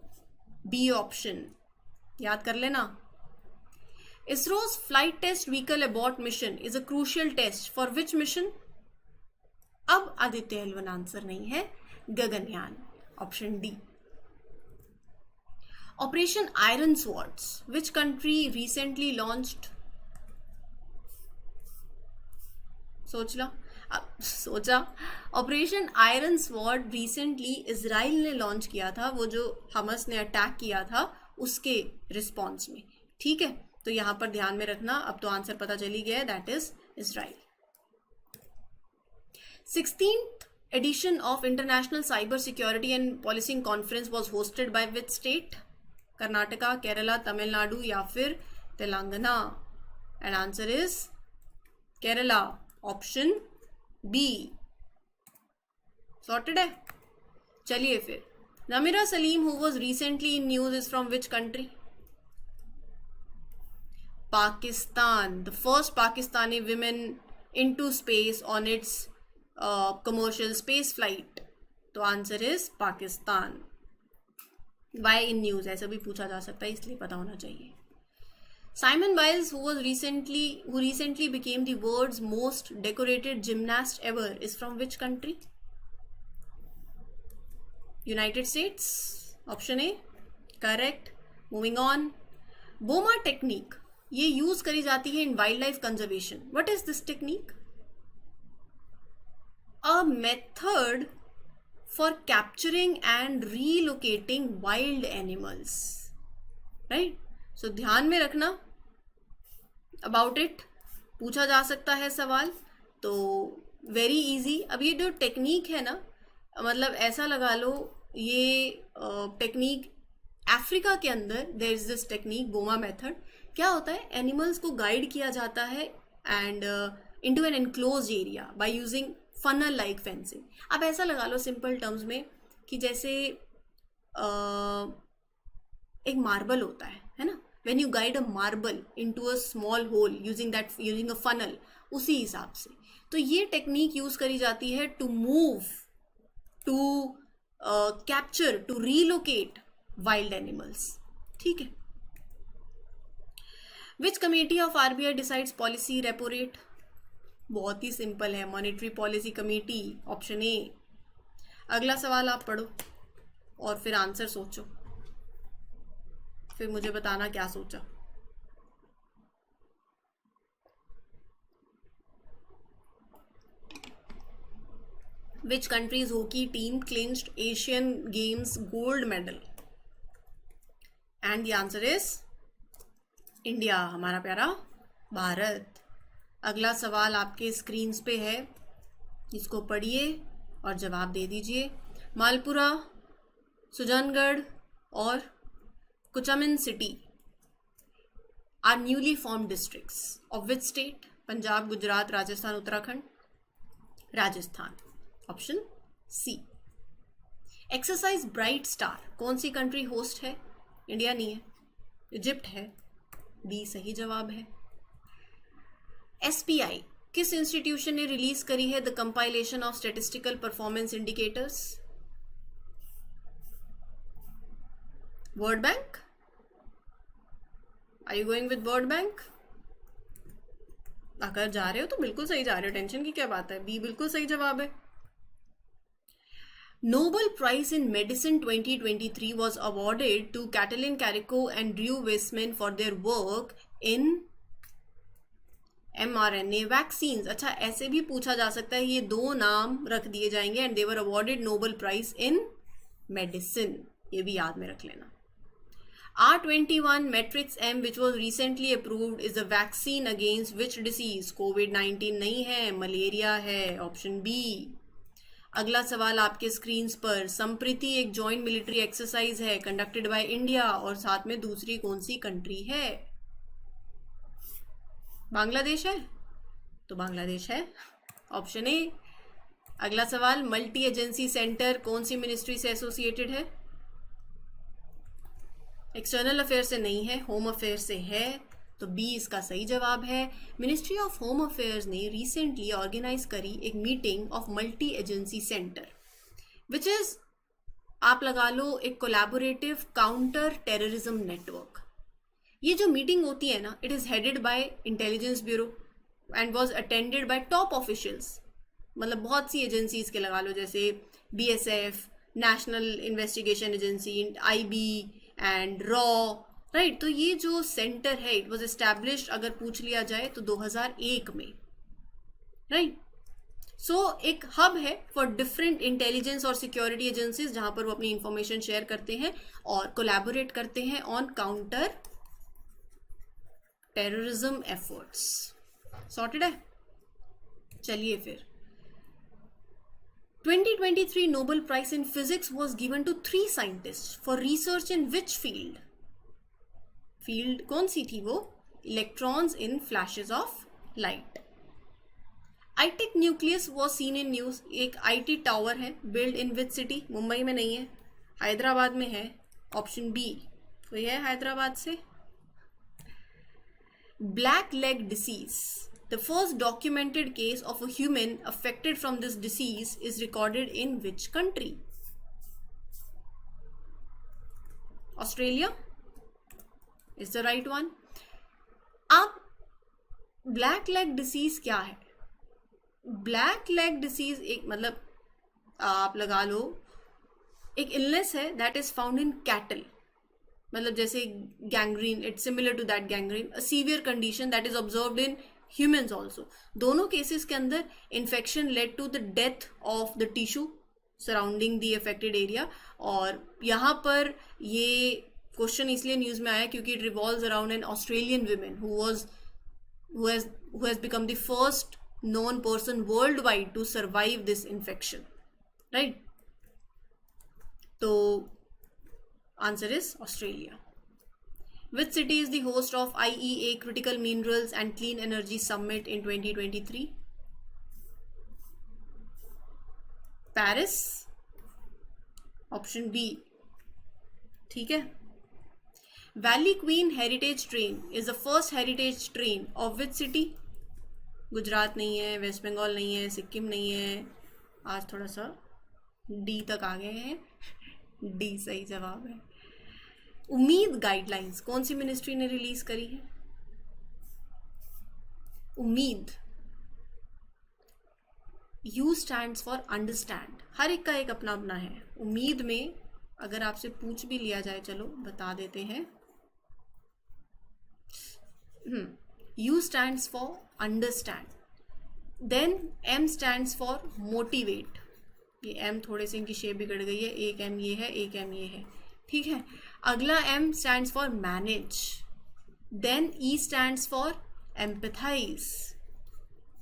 B option. याद कर लेना. ISRO's flight test vehicle abort mission is a crucial test for which mission? अब Aditya L1 answer नहीं है, Gaganyaan. Option D. Operation Iron Swords, which country recently launched? सोचा. Operation iron sword recently Israel ने launch किया था, वो जो हमस ने अटैक किया था उसके रिस्पॉन्स में. ठीक है, तो यहां पर ध्यान में रखना. अब तो आंसर पता चली गया है, that is Israel. 16th edition of International Cyber Security and Policing Conference was hosted by which state? Karnataka, Kerala, Tamil Nadu या फिर तेलंगाना? And answer is Kerala. Option B. Sorted है. चलिए फिर. Namira Salim who was recently in news is from which country? Pakistan. The first Pakistani women into space on its commercial space flight. तो answer is Pakistan. Why in news ऐसा भी पूछा जा सकता है, इसलिए पता होना चाहिए. Simon Biles, who recently became the world's most decorated gymnast ever, is from which country? United States. Option A. Correct. Moving on. Boma technique. ये यूज करी जाती है in wildlife conservation. What is this technique? A method for capturing and relocating wild animals. Right? So ध्यान में रखना. About it पूछा जा सकता है सवाल, तो वेरी इजी. अब ये जो टेक्निक है ना, मतलब ऐसा लगा लो, ये टेक्निक अफ्रीका के अंदर there is this technique boma method. क्या होता है? एनिमल्स को गाइड किया जाता है and into an enclosed area by using funnel like fencing. अब ऐसा लगा लो सिंपल टर्म्स में कि जैसे एक मार्बल होता है ना, when you guide a marble into a small hole using a funnel, उसी हिसाब से. तो ये टेक्निक यूज करी जाती है to move, to capture, to relocate wild animals. ठीक है. Which committee of RBI decides policy repo rate? बहुत ही सिंपल है, monetary policy committee. Option A. अगला सवाल आप पढ़ो और फिर आंसर सोचो, फिर मुझे बताना क्या सोचा. Which country's hockey team clinched Asian Games gold medal? And the answer is India, हमारा प्यारा भारत. अगला सवाल आपके स्क्रीन पे है, इसको पढ़िए और जवाब दे दीजिए. मालपुरा, सुजानगढ़ और Kuchaman city are newly formed districts of which state? Punjab, Gujarat, Rajasthan, Uttarakhand? Rajasthan. Option C. Exercise bright star कौन सी कंट्री होस्ट है? इंडिया नहीं है, इजिप्ट है. डी सही जवाब है. एसपीआई किस इंस्टीट्यूशन ने रिलीज करी है the compilation of statistical performance indicators? World bank. Are you going with world bank? अगर जा रहे हो तो बिल्कुल सही जा रहे हो, टेंशन की क्या बात है. बी बिल्कुल सही जवाब है. Nobel Prize in Medicine 2023 was awarded to Katalin Karikó and Drew Weissman for their work in mRNA vaccines. अच्छा, ऐसे भी पूछा जा सकता है, ये दो नाम रख दिए जाएंगे and they were awarded Nobel Prize in Medicine. ये भी याद में रख लेना. R21 Matrix M which was recently approved is a vaccine against which disease? COVID-19 नहीं है, मलेरिया है, ऑप्शन बी। अगला सवाल आपके स्क्रीन पर, संप्रीति एक जॉइंट मिलिट्री एक्सरसाइज है कंडक्टेड बाय इंडिया और साथ में दूसरी कौन सी कंट्री है? बांग्लादेश है, तो बांग्लादेश है, ऑप्शन ए। अगला सवाल, मल्टी एजेंसी सेंटर कौन सी मिनिस्ट्री से एसोसिएटेड है? एक्सटर्नल अफेयर से नहीं है, होम अफेयर से है, तो बी इसका सही जवाब है। मिनिस्ट्री ऑफ होम अफेयर्स ने रिसेंटली ऑर्गेनाइज करी एक meeting of multi agency centre which is, आप लगा लो, एक कोलैबोरेटिव काउंटर टेररिज्म नेटवर्क। ये जो मीटिंग होती है ना, it is headed by intelligence bureau and was attended by top officials, मतलब बहुत सी एजेंसीज के लगा लो, जैसे BSF, national investigation agency, IB and raw, right. तो ये जो सेंटर है इट वाज एस्टैब्लिश्ड, अगर पूछ लिया जाए तो 2001 में, राइट। सो एक हब है फॉर डिफरेंट इंटेलिजेंस और सिक्योरिटी एजेंसीज, जहां पर वो अपनी इंफॉर्मेशन शेयर करते हैं और कोलैबोरेट करते हैं on counter terrorism efforts. Sorted है। चलिए फिर, 2023 Nobel Prize in Physics was given to 3 scientists for research in which field? Field कौन सी थी वो? Electrons in flashes of light. आईटेक nucleus was seen in news, एक IT टावर है, build in which city? Mumbai में नहीं है, हैदराबाद में है, ऑप्शन बी। कोई है हैदराबाद से? Black leg disease, the first documented case of a human affected from this disease is recorded in which country? Australia is the right one. अब ब्लैक लेग डिसीज क्या है? ब्लैक लेग डिसीज एक, मतलब आप लगा लो, एक इलनेस है that is found in cattle, मतलब जैसे gangrene, it's similar to that gangrene, a severe condition that is observed in humans also. दोनों केसेस के अंदर infection led to the death of the tissue surrounding the affected area. और यहाँ पर ये question इसलिए न्यूज में आया क्योंकि it revolves around an Australian women who has become the first known person worldwide to survive this infection, right? So answer is Australia. Which city is the host of IEA Critical Minerals and Clean Energy Summit in 2023? Paris, option B। ठीक है। Valley Queen Heritage Train is the first heritage train of which city? Gujarat नहीं है, waste Bengal नहीं है, सिक्किम नहीं है, आज थोड़ा सा डी तक आ गए हैं, डी सही जवाब है। उम्मीद गाइडलाइंस कौन सी मिनिस्ट्री ने रिलीज करी है? उम्मीद, यू स्टैंड्स फॉर अंडरस्टैंड, हर एक का एक अपना अपना है। उम्मीद में अगर आपसे पूछ भी लिया जाए, चलो बता देते हैं, U stands for understand, then M stands for motivate, ये M थोड़े से इनकी शेप बिगड़ गई है, एक M ये है, एक M ये है, ठीक है। अगला M stands for manage, then E stands for empathize,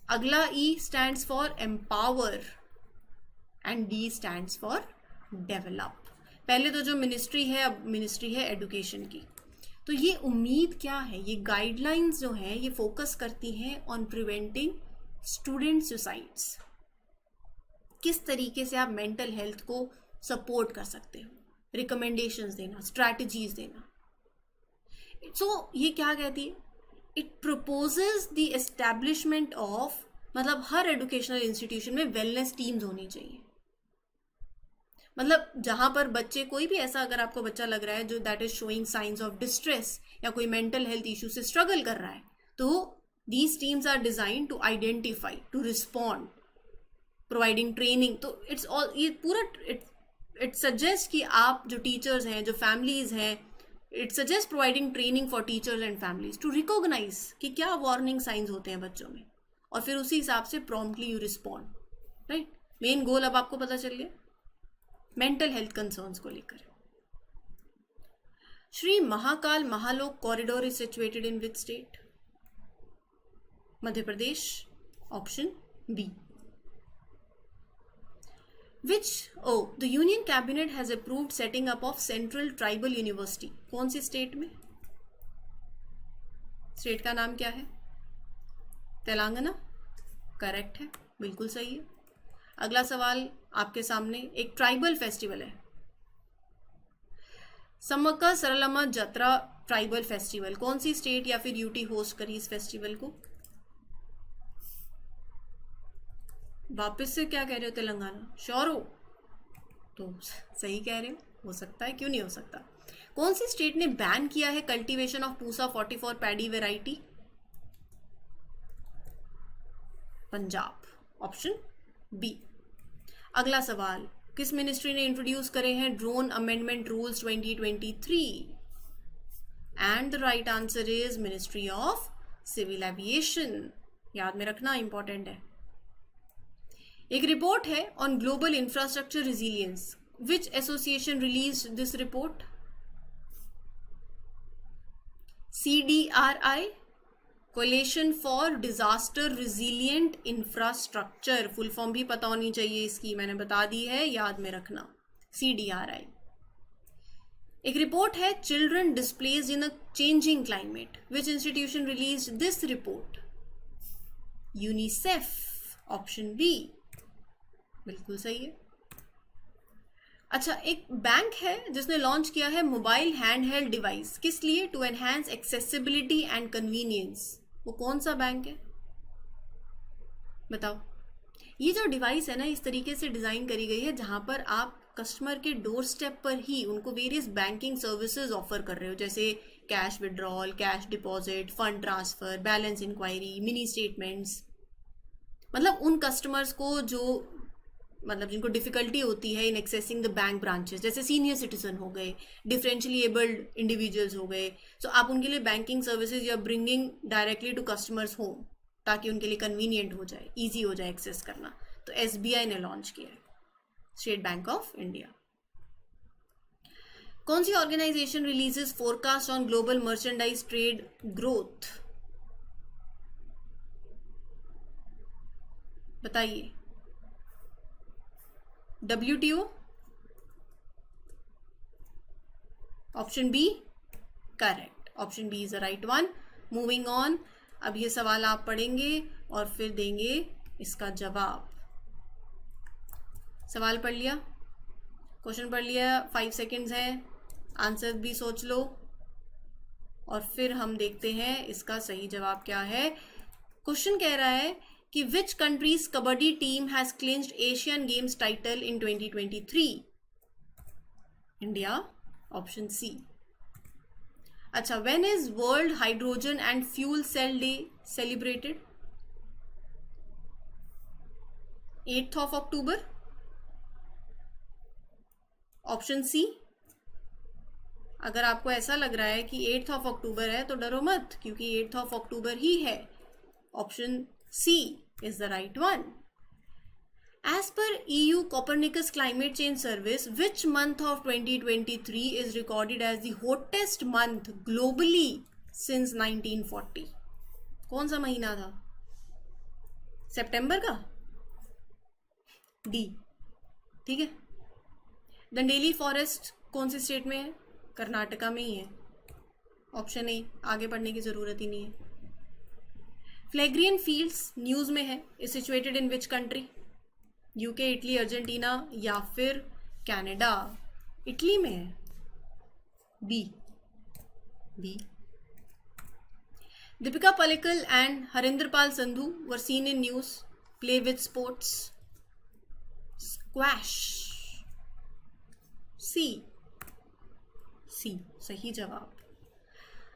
अगला E stands for empower and D stands for develop। पहले तो जो मिनिस्ट्री है, अब मिनिस्ट्री है एडुकेशन की। तो ये उम्मीद क्या है? ये गाइडलाइंस जो हैं ये फोकस करती हैं ऑन प्रिवेंटिंग स्टूडेंट सुसाइड्स। किस तरीके से आप मेंटल हेल्थ को सपोर्ट कर सकते हो, रिकमेंडेशंस देना, स्ट्रैटेजीज देना। सो ये क्या कहती है? It proposes the establishment of, मतलब हर एजुकेशनल इंस्टीट्यूशन में वेलनेस टीम्स होनी चाहिए। मतलब जहां पर बच्चे, कोई भी ऐसा अगर आपको बच्चा लग रहा है जो that is showing signs of distress या कोई मेंटल हेल्थ इशू से स्ट्रगल कर रहा है, तो these teams are design to identify, to respond, providing training. तो इट्स ऑल, ये पूरा इट सजेस्ट कि आप जो टीचर्स हैं, जो फैमिलीज हैं, it suggest providing training for teachers and families to recognise कि क्या वार्निंग साइंस होते हैं बच्चों में, और फिर उसी हिसाब से promptly you respond, right. Main goal अब आपको पता चल गया मेंटल हेल्थ कंसर्न्स को लेकर। Shri Mahakal Mahalok corridor is situated in which state? Madhya Pradesh, option B. The Union Cabinet has approved setting up of Central Tribal University. कौन सी स्टेट में? स्टेट का नाम क्या है? तेलंगाना. करेक्ट है, बिल्कुल सही है. अगला सवाल आपके सामने. एक ट्राइबल फेस्टिवल है, समक्का सरलम्मा जत्रा ट्राइबल फेस्टिवल. कौन सी स्टेट या फिर यूटी होस्ट करी इस फेस्टिवल को? वापस से क्या कह रहे हो? तेलंगाना. श्योर हो? तो सही कह रहे हो सकता है, क्यों नहीं हो सकता. कौन सी स्टेट ने बैन किया है cultivation of Pusa 44 paddy variety? Punjab, option B. अगला सवाल. किस मिनिस्ट्री ने इंट्रोड्यूस करे हैं drone amendment rules 2023? And the right answer is ministry of civil aviation. याद में रखना, इंपॉर्टेंट है. एक रिपोर्ट है on global infrastructure resilience. Which association release this report? CDRI, coalition for disaster resilient infrastructure. Full form भी पता होनी चाहिए इसकी, मैंने बता दी है, याद में रखना. CDRI. एक रिपोर्ट है children displaced in a changing climate. Which institution release this report? UNICEF, option B. बिल्कुल सही है. अच्छा, एक बैंक है जिसने लॉन्च किया है मोबाइल हैंड हेल्ड डिवाइस. किस लिए? To enhance accessibility and convenience. वो कौन सा बैंक है? बताओ. ये जो डिवाइस है ना, इस तरीके से डिजाइन करी गई है जहां पर आप कस्टमर के डोर स्टेप पर ही उनको वेरियस बैंकिंग सर्विसेज ऑफर कर रहे हो, जैसे cash withdrawal, cash deposit, fund transfer, balance enquiry, mini statements. मतलब उन कस्टमर्स को जो जिनको डिफिकल्टी होती है in accessing the bank branches, जैसे सीनियर सिटीजन हो गए, डिफरेंशियली एबल्ड इंडिविजुअल्स हो गए, सो आप उनके लिए बैंकिंग सर्विसेज या bringing directly to customers home, ताकि उनके लिए कन्वीनियंट हो जाए, ईजी हो जाए एक्सेस करना. तो SBI ने लॉन्च किया है, स्टेट बैंक ऑफ इंडिया. कौन सी organisation releases forecast on global merchandise trade growth? बताइए. WTO, option B. Correct, option B is the right one. Moving on. अब ये सवाल आप पढ़ेंगे और फिर देंगे इसका जवाब. सवाल पढ़ लिया, क्वेश्चन पढ़ लिया, 5 सेकेंड्स है, आंसर भी सोच लो और फिर हम देखते हैं इसका सही जवाब क्या है. क्वेश्चन कह रहा है कि which countries kabaddi team has clinched Asian games title in 2023? India, option C. अच्छा, when is world hydrogen and fuel cell day celebrated? 8th of October, option C. अगर आपको ऐसा लग रहा है कि 8th of October है तो डरो मत, क्योंकि 8th of October ही है. Option C is the right one. As per EU Copernicus Climate Change Service, which month of 2023 is recorded as the hottest month globally since 1940? कौन सा महीना था? सितंबर का? डी. ठीक है. दंडेली फॉरेस्ट कौन सी स्टेट में है? कर्नाटका में ही है. ऑप्शन ए. आगे पढ़ने की जरूरत ही नहीं है. फ्लैग्रियन फील्ड्स न्यूज में है, is situated in which country? UK, Italy, Argentina या फिर कनाडा? इटली में है. B. B. Deepika Pallikal and Harinderpal Sandhu were seen in news play with sports. Squash. C. C सही जवाब.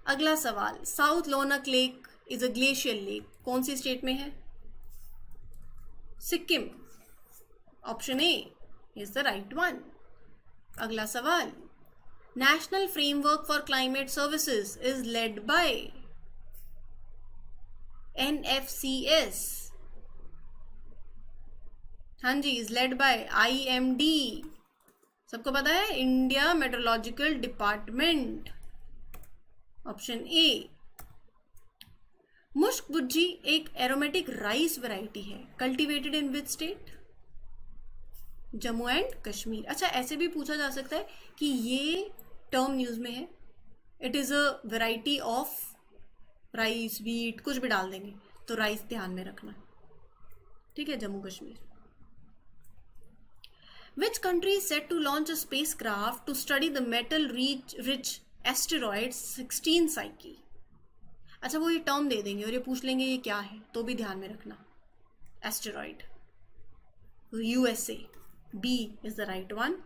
अगला सवाल. South Lhonak lake is a glacial lake. कौन सी स्टेट में है? Sikkim. Option A is the right one. अगला सवाल. National framework for climate services is led by NFCS. हाँ जी, इज लेड बाय IMD. सबको पता है, India meteorological department. Option A. Mushk भुज्जी एक एरोमेटिक राइस वैरायटी है, cultivated in which state? Jammu and Kashmir. अच्छा, ऐसे भी पूछा जा सकता है कि ये टर्म न्यूज में है, it is a variety of rice, wheat, कुछ भी डाल देंगे, तो राइस ध्यान में रखना, ठीक है, Jammu Kashmir. Which country is set to launch a spacecraft to study the metal rich asteroid 16 Psyche? अच्छा, वो ये टर्म दे देंगे और ये पूछ लेंगे ये क्या है, तो भी ध्यान में रखना, asteroid. USA, B is the right one.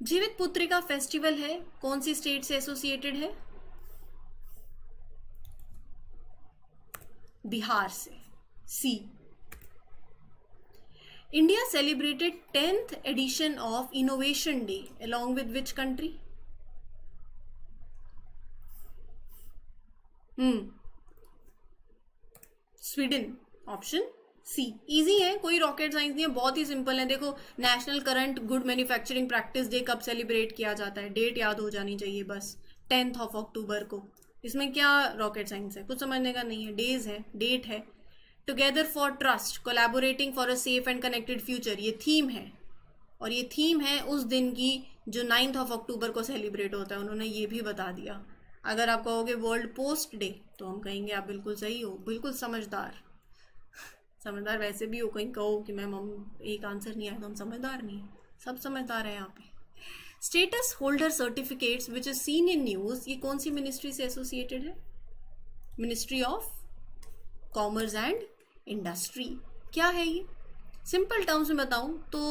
Jivitputrika festival है, कौन सी स्टेट से एसोसिएटेड है? बिहार से, C. India celebrated 10th edition of innovation day along with which country? Sweden, option C. Easy है, कोई रॉकेट साइंस नहीं है, बहुत ही सिंपल है। देखो, national current good manufacturing practice day कब सेलिब्रेट किया जाता है, डेट याद हो जानी चाहिए बस, 10th of October को। इसमें क्या रॉकेट साइंस है, कुछ समझने का नहीं है, डेज है, डेट है। Together for trust, collaborating for a safe and connected future, ये थीम है, और ये थीम है उस दिन की जो 9th of October को सेलिब्रेट होता है। उन्होंने ये भी बता दिया। अगर आप कहोगे वर्ल्ड पोस्ट डे, तो हम कहेंगे आप बिल्कुल सही हो, बिल्कुल समझदार। समझदार वैसे भी हो, कहीं कहो कि मैम हम एक आंसर नहीं आया तो हम समझदार नहीं है, सब समझदार है यहाँ पे। Status holder certificates which is seen in news, ये कौन सी मिनिस्ट्री से एसोसिएटेड है? Ministry of commerce and industry. क्या है ये? सिंपल टर्म्स में बताऊं तो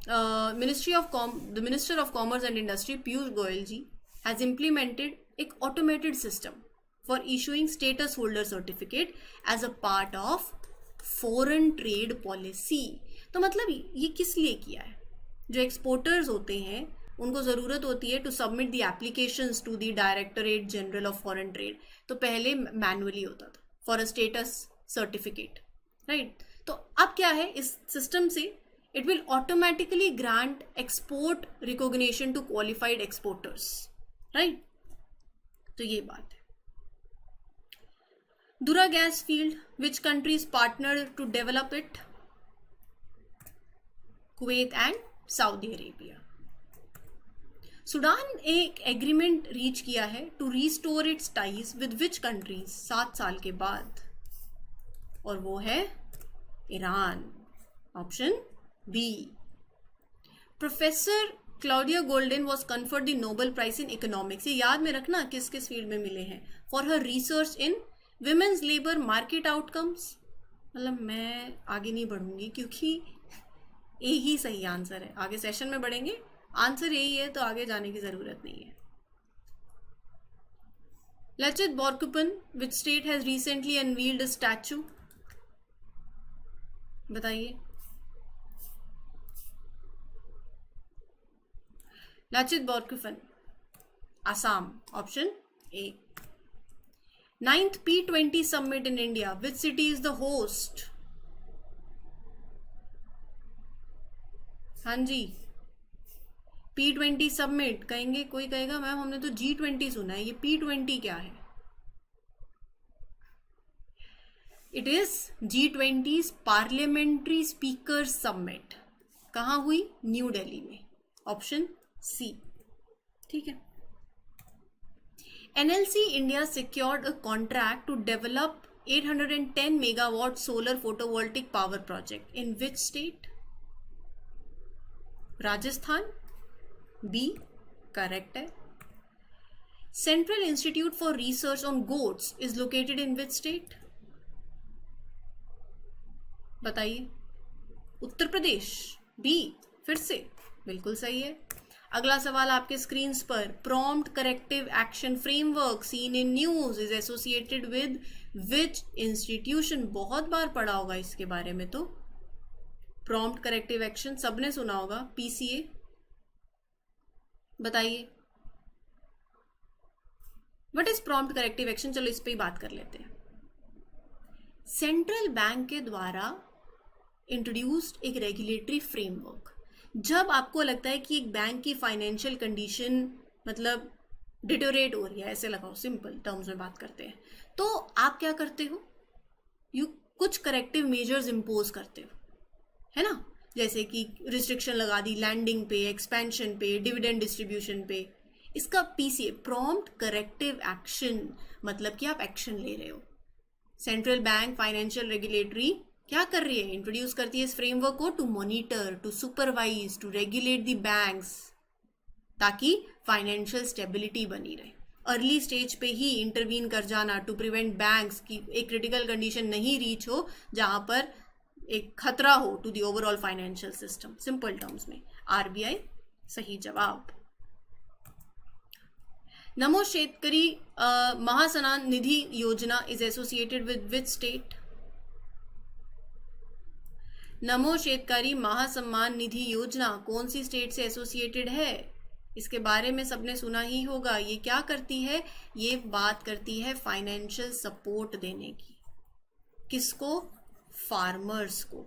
the minister of commerce and industry Piyush Goyal ji has implemented एक automated system for issuing status holder certificate as a part of foreign trade policy. तो मतलब ये किस लिए किया है? जो एक्सपोर्टर्स होते हैं उनको ज़रूरत होती है to submit the applications to the directorate general of foreign trade. तो पहले मैनुअली होता था for a status certificate, right? तो अब क्या है इस सिस्टम से, it will automatically grant export recognition to qualified exporters, right? तो ये बात है। Durra gas field, which countries partner to develop it? Kuwait and Saudi Arabia. Sudan एक एग्रीमेंट रीच किया है to restore its ties with which countries 7 साल के बाद, और वो है Iran, option B. Professor Claudia Goldin was conferred the Nobel prize in economics. ये याद में रखना किस किस फील्ड में मिले हैं। For her research in women's labour market outcomes. मतलब मैं आगे नहीं बढ़ूंगी क्योंकि यही सही आंसर है, आगे सेशन में बढ़ेंगे, आंसर यही है तो आगे जाने की जरूरत नहीं है। Lachit Borphukan which state has recently unveiled a statue? बताइए। Lachit Borphukan, Assam, option A. 9th P20 summit in India, which city is the host? हाँ जी, P20 समिट कहेंगे, कोई कहेगा मैम हमने तो G20 सुना है, ये P20 क्या है? It is G20 parliamentary speaker summit. कहाँ हुई? न्यू दिल्ली में, ऑप्शन सी, ठीक है। NLC India secured a contract to develop 810 megawatt solar photovoltaic power project in which state? Rajasthan, B correct है। Central Institute for Research on Goats is located in which state? बताइए। Uttar Pradesh, B, फिर से बिल्कुल सही है। अगला सवाल आपके स्क्रीन पर, prompt corrective action framework scene in news is associated with which institution? बहुत बार पढ़ा होगा इसके बारे में। तो प्रॉम्प्ट करेक्टिव एक्शन सबने सुना होगा, PCA। बताइए what is prompt corrective action? चलो इस पे ही बात कर लेते हैं। सेंट्रल बैंक के द्वारा इंट्रोड्यूस्ड एक रेगुलेटरी फ्रेमवर्क। जब आपको लगता है कि एक बैंक की फाइनेंशियल कंडीशन मतलब डिटोरेट हो रही है, ऐसे लगाओ, सिंपल टर्म्स में बात करते हैं। तो आप क्या करते हो, यू कुछ करेक्टिव मेजर्स इम्पोज करते हो, है ना, जैसे कि रिस्ट्रिक्शन लगा दी लैंडिंग पे, एक्सपेंशन पे, डिविडेंड डिस्ट्रीब्यूशन पे। इसका पीसीए प्रॉम्प्ट करेक्टिव एक्शन, मतलब कि आप एक्शन ले रहे हो। सेंट्रल बैंक फाइनेंशियल रेगुलेटरी क्या कर रही है, इंट्रोड्यूस करती है इस फ्रेमवर्क को to monitor, to supervise, to regulate the banks, ताकि फाइनेंशियल स्टेबिलिटी बनी रहे। अर्ली स्टेज पे ही इंटरवीन कर जाना टू प्रिवेंट बैंक्स की एक क्रिटिकल कंडीशन नहीं रीच हो जहां पर एक खतरा हो to the overall financial system. Simple terms में आरबीआई सही जवाब। Namo Shetkari Mahasanman Nidhi Yojana is associated with which state? Namo Shetkari महासम्मान निधि योजना कौन सी स्टेट से एसोसिएटेड है? इसके बारे में सबने सुना ही होगा। ये क्या करती है, ये बात करती है फाइनेंशियल सपोर्ट देने की। किसको? फार्मर्स को।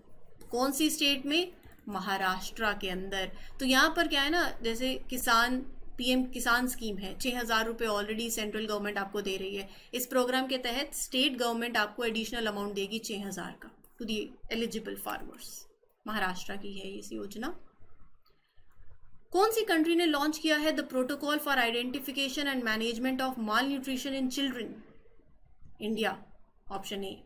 कौन सी स्टेट में? महाराष्ट्र के अंदर। तो यहाँ पर क्या है ना, जैसे किसान पीएम किसान स्कीम है, 6,000 रुपये ऑलरेडी सेंट्रल गवर्नमेंट आपको दे रही है। इस प्रोग्राम के तहत स्टेट गवर्नमेंट आपको एडिशनल अमाउंट देगी 6,000 का to the eligible farmers. Maharashtra की है इस योजना। कौन सी कंट्री ने लॉन्च किया है the protocol for identification and management of malnutrition in children? India, option A.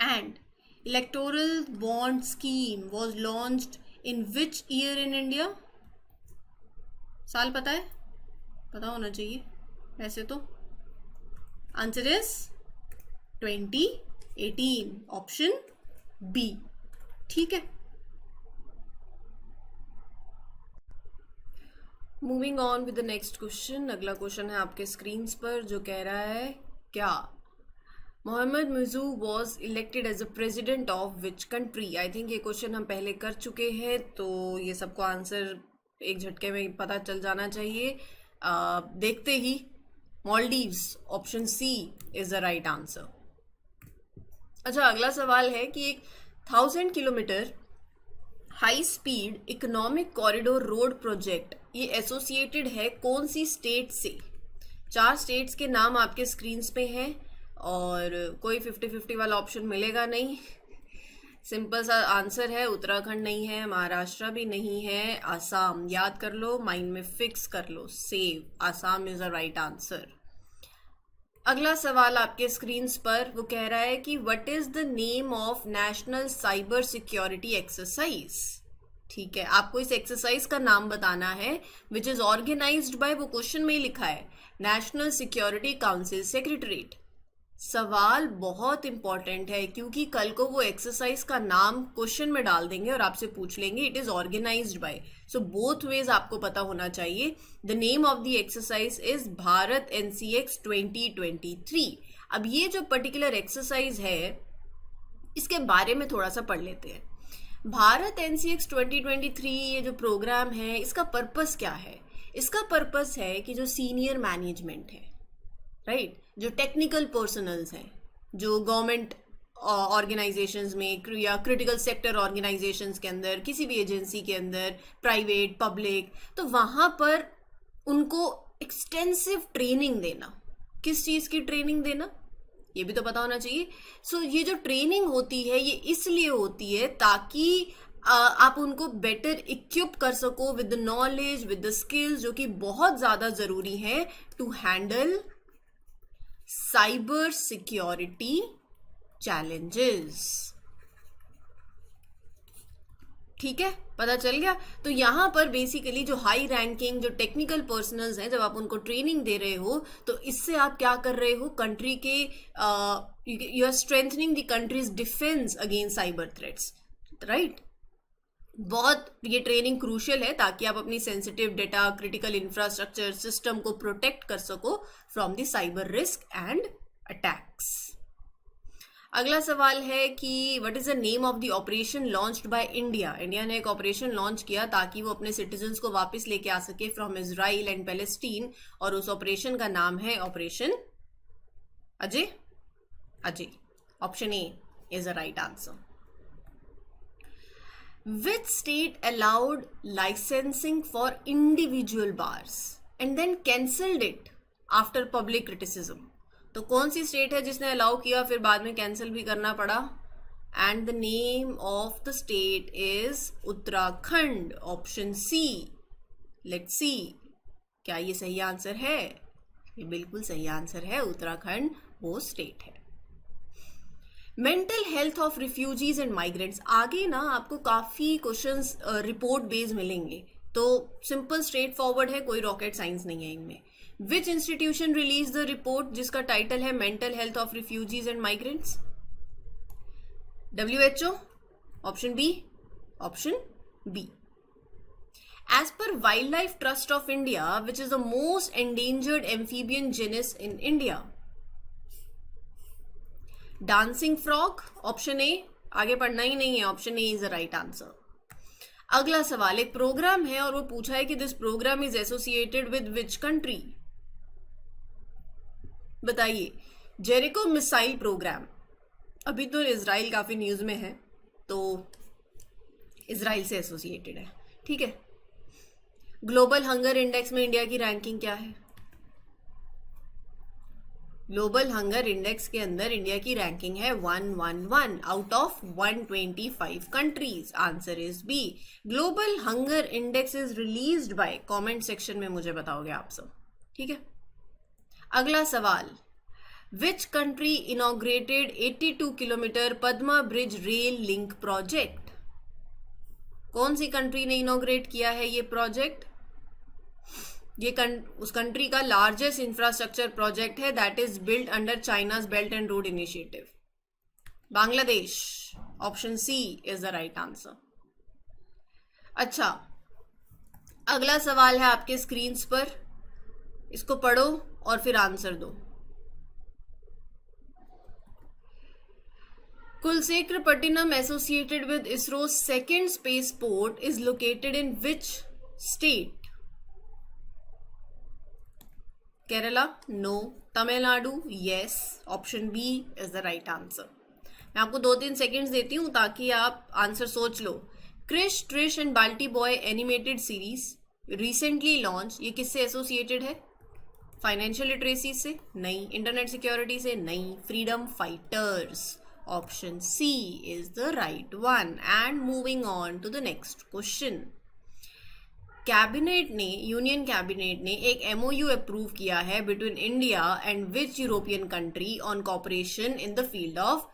And electoral bond scheme was launched in which year in India? साल पता है? पता होना चाहिए वैसे तो। Answer is 2018, option B. ठीक है, moving on with the next question. अगला क्वेश्चन है आपके स्क्रीन पर जो कह रहा है क्या Mohamed Muizzu was elected as a president of which country? I think ये क्वेश्चन हम पहले कर चुके हैं, तो ये सबको आंसर एक झटके में पता चल जाना चाहिए। देखते ही Maldives, option C is the right answer. अच्छा, अगला सवाल है कि एक 1000 kilometre high speed economic corridor road project ये एसोसिएटेड है कौन सी स्टेट से? 4 स्टेट्स के नाम आपके स्क्रीन पे हैं और कोई 50-50 वाला ऑप्शन मिलेगा नहीं। सिंपल सा आंसर है, उत्तराखंड नहीं है, महाराष्ट्र भी नहीं है, आसाम। याद कर लो, माइंड में फिक्स कर लो, save, Assam is the right answer. अगला सवाल आपके स्क्रीन पर वो कह रहा है कि what is the name of national cyber security exercise? ठीक है, आपको इस एक्सरसाइज का नाम बताना है विच इज ऑर्गेनाइज्ड बाय, वो क्वेश्चन में ही लिखा है, नेशनल सिक्योरिटी काउंसिल सेक्रेटरीट। सवाल बहुत इंपॉर्टेंट है क्योंकि कल को वो एक्सरसाइज का नाम क्वेश्चन में डाल देंगे और आपसे पूछ लेंगे it is organised by. So both ways आपको पता होना चाहिए। The name of the exercise is Bharat NCX 2023। अब ये जो पर्टिकुलर एक्सरसाइज है इसके बारे में थोड़ा सा पढ़ लेते हैं। भारत NCX 2023 ये जो प्रोग्राम है इसका पर्पस क्या है? इसका पर्पस है कि जो सीनियर मैनेजमेंट है, राइट, जो टेक्निकल पर्सनल्स हैं, जो गवर्नमेंट ऑर्गेनाइजेशंस में या क्रिटिकल सेक्टर ऑर्गेनाइजेशंस के अंदर, किसी भी एजेंसी के अंदर, प्राइवेट पब्लिक, तो वहाँ पर उनको एक्सटेंसिव ट्रेनिंग देना। किस चीज़ की ट्रेनिंग देना ये भी तो पता होना चाहिए। सो ये जो ट्रेनिंग होती है ये इसलिए होती है ताकि आप उनको बेटर इक्विप कर सको with the knowledge, with the skills, जो कि बहुत ज़्यादा ज़रूरी है to handle cyber security challenges. ठीक है, पता चल गया। तो यहां पर बेसिकली जो हाई रैंकिंग जो टेक्निकल पर्सनल्स हैं, जब आप उनको ट्रेनिंग दे रहे हो तो इससे आप क्या कर रहे हो, कंट्री के you are strengthening the country's defence against cyber threats, right. बहुत ये ट्रेनिंग क्रूशियल है ताकि आप अपनी sensitive data, critical infrastructure system को प्रोटेक्ट कर सको from the cyber risk and attacks. अगला सवाल है कि what is the name of the operation launched by India? India ने एक ऑपरेशन लॉन्च किया ताकि वो अपने सिटीजन्स को वापस लेके आ सके फ्रॉम इजराइल एंड पैलेस्टीन, और उस ऑपरेशन का नाम है operation Ajay. Ajay, option A is the right answer. Which state allowed licensing for individual bars? And then cancelled it after public criticism. तो कौन सी स्टेट है जिसने अलाउ किया फिर बाद में कैंसिल भी करना पड़ा? And the name of the state is Uttarakhand, option C. Let's see, क्या ये सही आंसर है? ये बिल्कुल सही आंसर है, उत्तराखंड वो स्टेट है। Mental health of refugees and migrants, आगे ना आपको काफी क्वेश्चंस रिपोर्ट बेस्ड मिलेंगे, तो सिंपल स्ट्रेट फॉरवर्ड है, कोई रॉकेट साइंस नहीं है इनमें। Which institution release the report जिसका टाइटल है mental health of refugees and migrants? WHO, option B, option B. As per Wildlife Trust of India, which is the most endangered amphibian genus in India? Dancing frog, option A, आगे पढ़ना ही नहीं है, option A is the right answer. अगला सवाल, एक programme है और वो पूछा है कि this programme is associated with which country? बताइए। जेरिको मिसाइल प्रोग्राम, अभी तो इजराइल काफी न्यूज में है, तो इजराइल से एसोसिएटेड है, ठीक है। ग्लोबल हंगर इंडेक्स में इंडिया की रैंकिंग क्या है? ग्लोबल हंगर इंडेक्स के अंदर इंडिया की रैंकिंग है 111 out of 125 countries. Answer is B. Global hunger index is released by, comment section में मुझे बताओगे आप सब, ठीक है। अगला सवाल, which country inaugurated 82 kilometre Padma bridge rail link project? कौन सी कंट्री ने इनॉग्रेट किया है ये प्रोजेक्ट? ये उस कंट्री का लार्जेस्ट इंफ्रास्ट्रक्चर प्रोजेक्ट है that is built under China's belt and road initiative. Bangladesh, option C is the right answer. अच्छा, अगला सवाल है आपके स्क्रीन पर, इसको पढ़ो और फिर आंसर दो। Kulsekrapattinam associated with ISRO's second spaceport is located in which state? Kerala? No. Tamil Nadu? Yes. Option B is the right answer. मैं आपको 2-3 सेकेंड्स देती हूँ ताकि आप आंसर सोच लो। क्रिश, ट्रिश एंड बाल्टी boy animated series recently launch, ये किससे एसोसिएटेड है? फाइनेंशियल लिटरेसी से? नहीं। इंटरनेट सिक्योरिटी से? नहीं। Freedom fighters, option C is the right one. And moving on to the next question, cabinet ने, यूनियन कैबिनेट ने एक MOU अप्रूव किया है between India and which European country on cooperation in the field of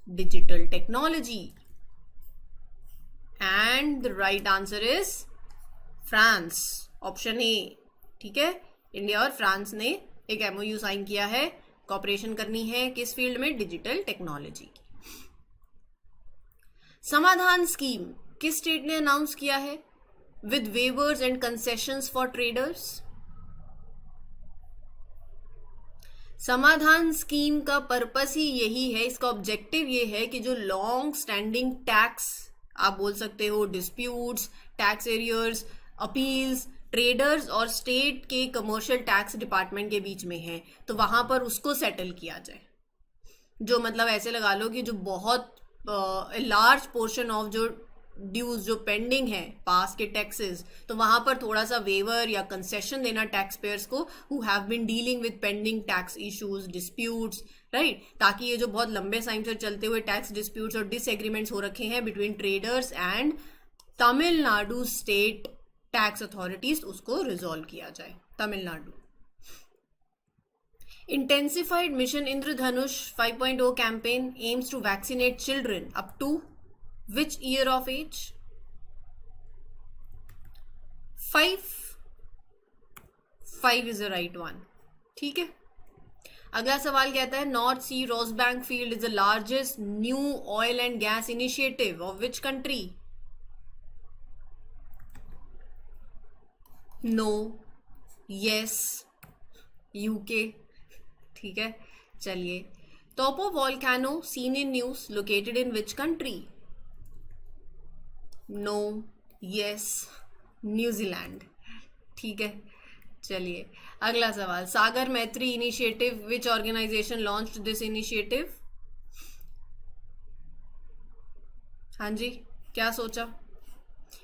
digital technology? And the right answer is France, option A, ठीक है। India और France ने एक MOU साइन किया है, कॉपरेशन करनी है किस फील्ड में? डिजिटल टेक्नोलॉजी की। समाधान स्कीम किस स्टेट ने अनाउंस किया है with weavers and concessions for traders? समाधान स्कीम का पर्पस ही यही है, इसका ऑब्जेक्टिव ये है कि जो लॉन्ग स्टैंडिंग टैक्स, आप बोल सकते हो disputes, tax arrears, appeals, traders और स्टेट के कमर्शियल टैक्स डिपार्टमेंट के बीच में है, तो वहां पर उसको सेटल किया जाए। जो मतलब ऐसे लगा लो कि जो बहुत लार्ज पोर्शन ऑफ जो ड्यूज जो पेंडिंग है पास के टैक्सेस, तो वहां पर थोड़ा सा वेवर या कंसेशन देना टैक्स पेयर्स को who have been dealing with pending tax issues, disputes, right, ताकि ये जो बहुत लंबे टाइम से चलते हुए टैक्स डिस्प्यूट्स और डिसएग्रीमेंट्स हो रखे हैं between traders and Tamil Nadu state tax authorities, उसको रिजॉल्व किया जाए। Tamil Nadu. Intensified mission Indradhanush 5.0 campaign aims to vaccinate children up to which year of age? 5 is the right one, ठीक है। अगला सवाल कहता है North Sea Rosebank field is the largest new oil and gas initiative of which country? No, yes, UK, ठीक है। चलिए, Taupo volcano seen in news located in which country? No, yes, New Zealand, ठीक है। चलिए, अगला सवाल, Sagar Maitri initiative which organisation launched this initiative? हाँ जी, क्या सोचा?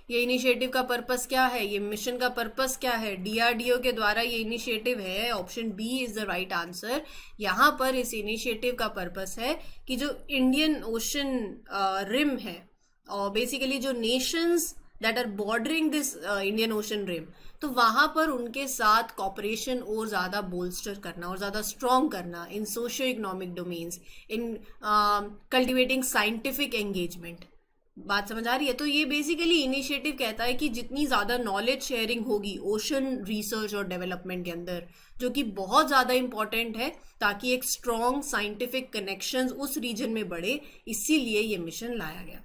ये इनिशिएटिव का पर्पस क्या है, ये मिशन का पर्पस क्या है, डीआरडीओ के द्वारा ये इनिशिएटिव है, option B is the right answer. यहाँ पर इस इनिशिएटिव का पर्पस है कि जो इंडियन ओशन रिम है और बेसिकली जो nations that are bordering this Indian ocean rim, तो वहां पर उनके साथ कॉपरेशन और ज़्यादा बोल्स्टर करना और ज़्यादा स्ट्रॉन्ग करना इन सोशियो इकोनॉमिक डोमेन्स, इन कल्टिवेटिंग साइंटिफिक एंगेजमेंट। बात समझ आ रही है? तो ये बेसिकली इनिशिएटिव कहता है कि जितनी ज़्यादा नॉलेज शेयरिंग होगी ओशन रिसर्च और डेवलपमेंट के अंदर, जो कि बहुत ज़्यादा इंपॉर्टेंट है ताकि एक स्ट्रॉन्ग साइंटिफिक कनेक्शंस उस रीजन में बढ़े, इसीलिए ये मिशन लाया गया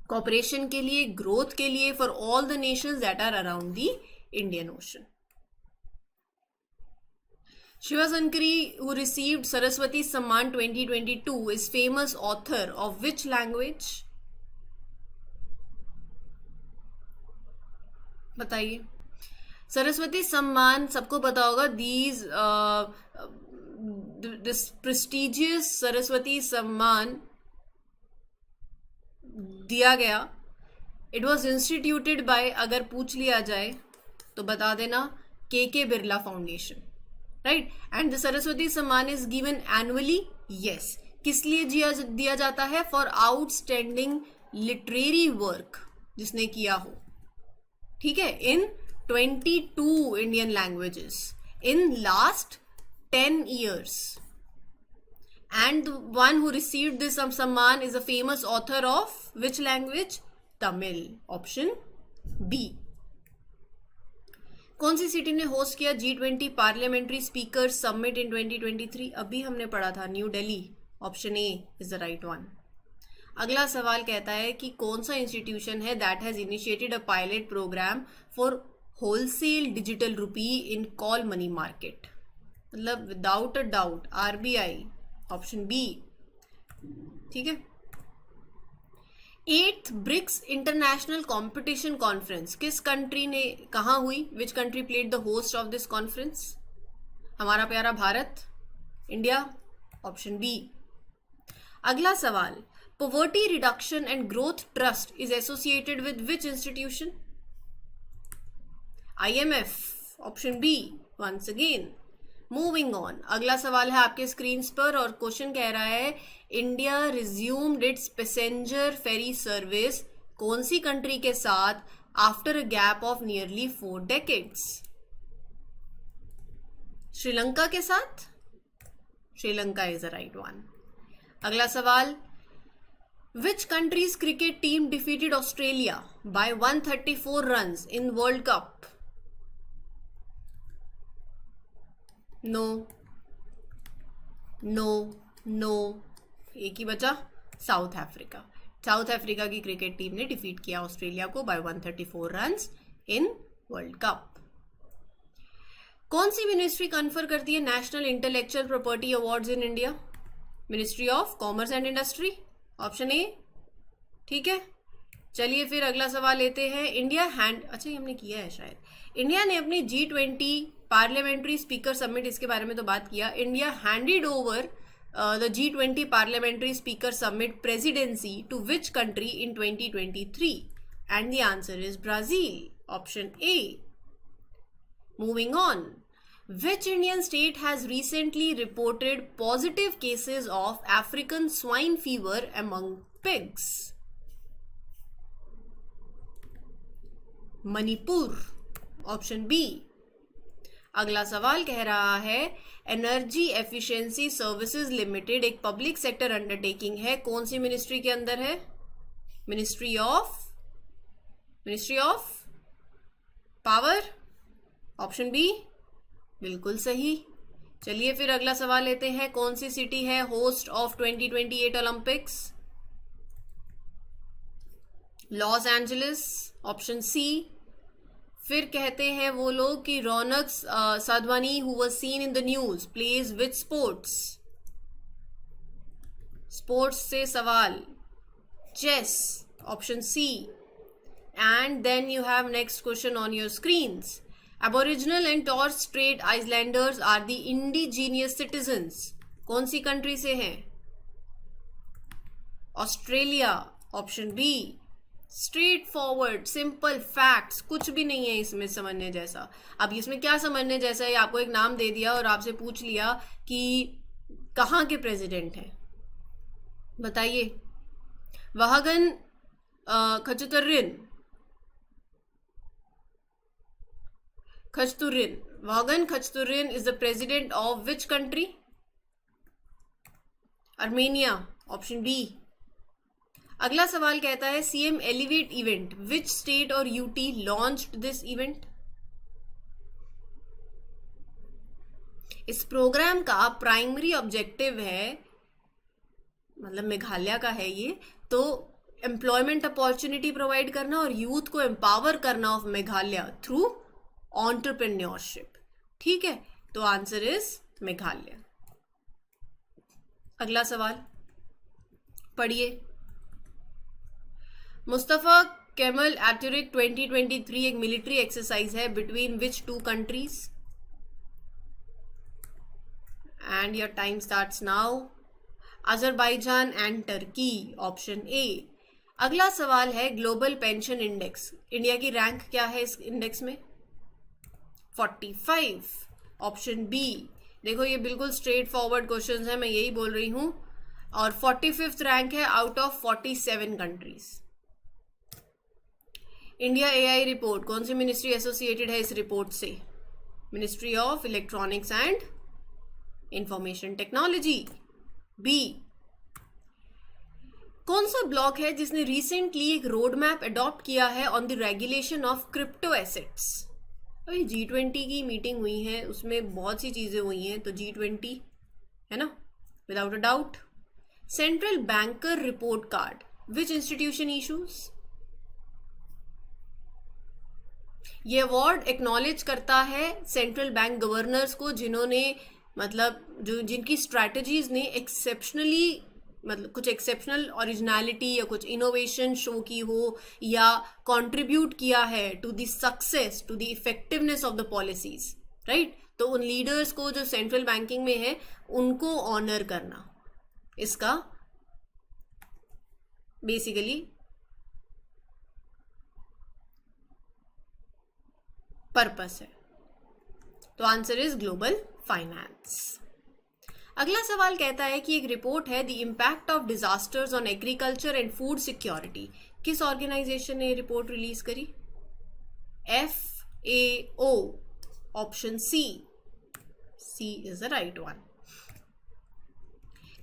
कॉपरेशन के लिए, ग्रोथ के लिए, for all the nations that are around the Indian ocean. Shiva Sankari, who received Saraswati Samman 2022, is famous author of which language? बताइए। सरस्वती सम्मान सबको पता होगा, दिस प्रेस्टिजियस सरस्वती सम्मान दिया गया, इट वॉज इंस्टीट्यूटेड बाय, अगर पूछ लिया जाए तो बता देना, के Birla foundation, right. And the Saraswati सम्मान इज गिवन एनुअली, यस। किस लिए दिया जाता है? फॉर आउटस्टैंडिंग लिटरेरी वर्क जिसने किया हो, ठीक है, इन 22 Indian languages in last 10 years. And the one who received this सम्मान is a famous author of which language? Tamil. Option B. कौन सी सिटी ने होस्ट किया G20 parliamentary speaker summit in 2023? अभी हमने पढ़ा था, New Delhi. Option A is the right one. अगला सवाल कहता है कि कौन सा इंस्टीट्यूशन है that has initiated a pilot programme for wholesale digital rupee in call money market, मतलब without a doubt RBI. Option B, ठीक है। 8th BRICS international competition conference किस कंट्री ने कहाँ हुई? Which country played the host of this conference? हमारा प्यारा Bharat, India. Option B. अगला सवाल, Poverty Reduction and Growth Trust is associated with which institution? IMF. Option B. Once again. Moving on. अगला सवाल है आपके स्क्रीन पर और क्वेश्चन कह रहा है India resumed it's passenger ferry service कौन सी कंट्री के साथ after a gap of nearly 4 decades? Sri Lanka के साथ? Sri Lanka is the right one. अगला सवाल, Which country's cricket team defeated Australia by 134 runs in World Cup? No, no, no. एक ही बचा, साउथ अफ्रीका। साउथ अफ्रीका की क्रिकेट टीम ने डिफीट किया ऑस्ट्रेलिया को by 134 runs in world cup. कौन सी मिनिस्ट्री कन्फर करती है national intellectual property awards in India? Ministry of commerce and industry. Option A, ठीक है। चलिए फिर अगला सवाल लेते हैं। इंडिया अच्छा ये हमने किया है शायद। इंडिया ने अपनी G20 पार्लियामेंट्री स्पीकर समिट, इसके बारे में तो बात किया। India handed over the G20 parliamentary speaker summit presidency to which country in 2023? And the answer is Brazil. Option A. Moving on, which Indian state has recently reported positive cases of African swine fever among pigs? Manipur. Option B. अगला सवाल कह रहा है energy efficiency services limited एक public sector undertaking है, कौन सी ministry के अंदर है? Ministry of power. Option B, बिल्कुल सही। चलिए फिर अगला सवाल लेते हैं। कौन सी सिटी है host of 2028 Olympics? Los Angeles. Option C. फिर कहते हैं वो लोग कि Raunak Sadhwani who was seen in the news plays which sports? Sports से सवाल, chess. Option C. And then you have next question on your screens. Aboriginal and Torres Strait Islanders are the indigenous citizens. कौन सी country से हैं? Australia. Option B. Straight forward simple facts, कुछ भी नहीं है इसमें समझने जैसा। अब इसमें क्या समझने जैसा है, आपको एक नाम दे दिया और आपसे पूछ लिया कि कहाँ के प्रेसिडेंट हैं, बताइए। Vahagn Khachaturyan Vagan Khachaturian is the president of which country? Armenia, option B. अगला सवाल कहता है CM elevate event, which state और यूटी लॉन्च्ड दिस इवेंट? इस प्रोग्राम का प्राइमरी ऑब्जेक्टिव है, मतलब मेघालय का है ये, तो एम्प्लॉयमेंट अपॉर्चुनिटी प्रोवाइड करना और यूथ को एम्पावर करना ऑफ मेघालय थ्रू एंटरप्रेन्योरशिप। ठीक है, तो आंसर इज मेघालय। अगला सवाल पढ़िए। मुस्तफा केमल एटरिक 2023 एक मिलिट्री एक्सरसाइज है between which two countries? And your time starts now. Azerbaijan and Turkey, option A. अगला सवाल है ग्लोबल पेंशन इंडेक्स, इंडिया की रैंक क्या है इस इंडेक्स में? 45, ऑप्शन बी। देखो ये बिल्कुल स्ट्रेट फॉरवर्ड क्वेश्चंस है, मैं यही बोल रही हूं। और 45th रैंक है out of 47 countries. India AI report, कौन सी मिनिस्ट्री एसोसिएटेड है इस रिपोर्ट से? Ministry of electronics and information technology, B. कौन सा ब्लॉक है जिसने रिसेंटली एक रोड मैप अडॉप्ट किया है on the regulation of crypto assets? अभी G20 की मीटिंग हुई है, उसमें बहुत सी चीजें हुई हैं, तो G20 है ना, without a doubt. Central banker report card, which institution issues? ये अवार्ड एक्नॉलेज करता है सेंट्रल बैंक गवर्नर्स को, जिन्होंने मतलब जो जिनकी स्ट्रैटेजीज ने एक्सेप्शनली, मतलब कुछ एक्सेप्शनल ओरिजिनलिटी या कुछ इनोवेशन शो की हो, या कंट्रीब्यूट किया है to the success, to the effectiveness of the policies, right. तो उन लीडर्स को जो सेंट्रल बैंकिंग में है उनको ऑनर करना इसका बेसिकली पर्पस है। तो आंसर इज ग्लोबल फाइनेंस। अगला सवाल कहता है कि एक रिपोर्ट है the impact of disasters on agriculture and food security, किस ऑर्गेनाइजेशन ने रिपोर्ट रिलीज करी? FAO, option C. C is the right one.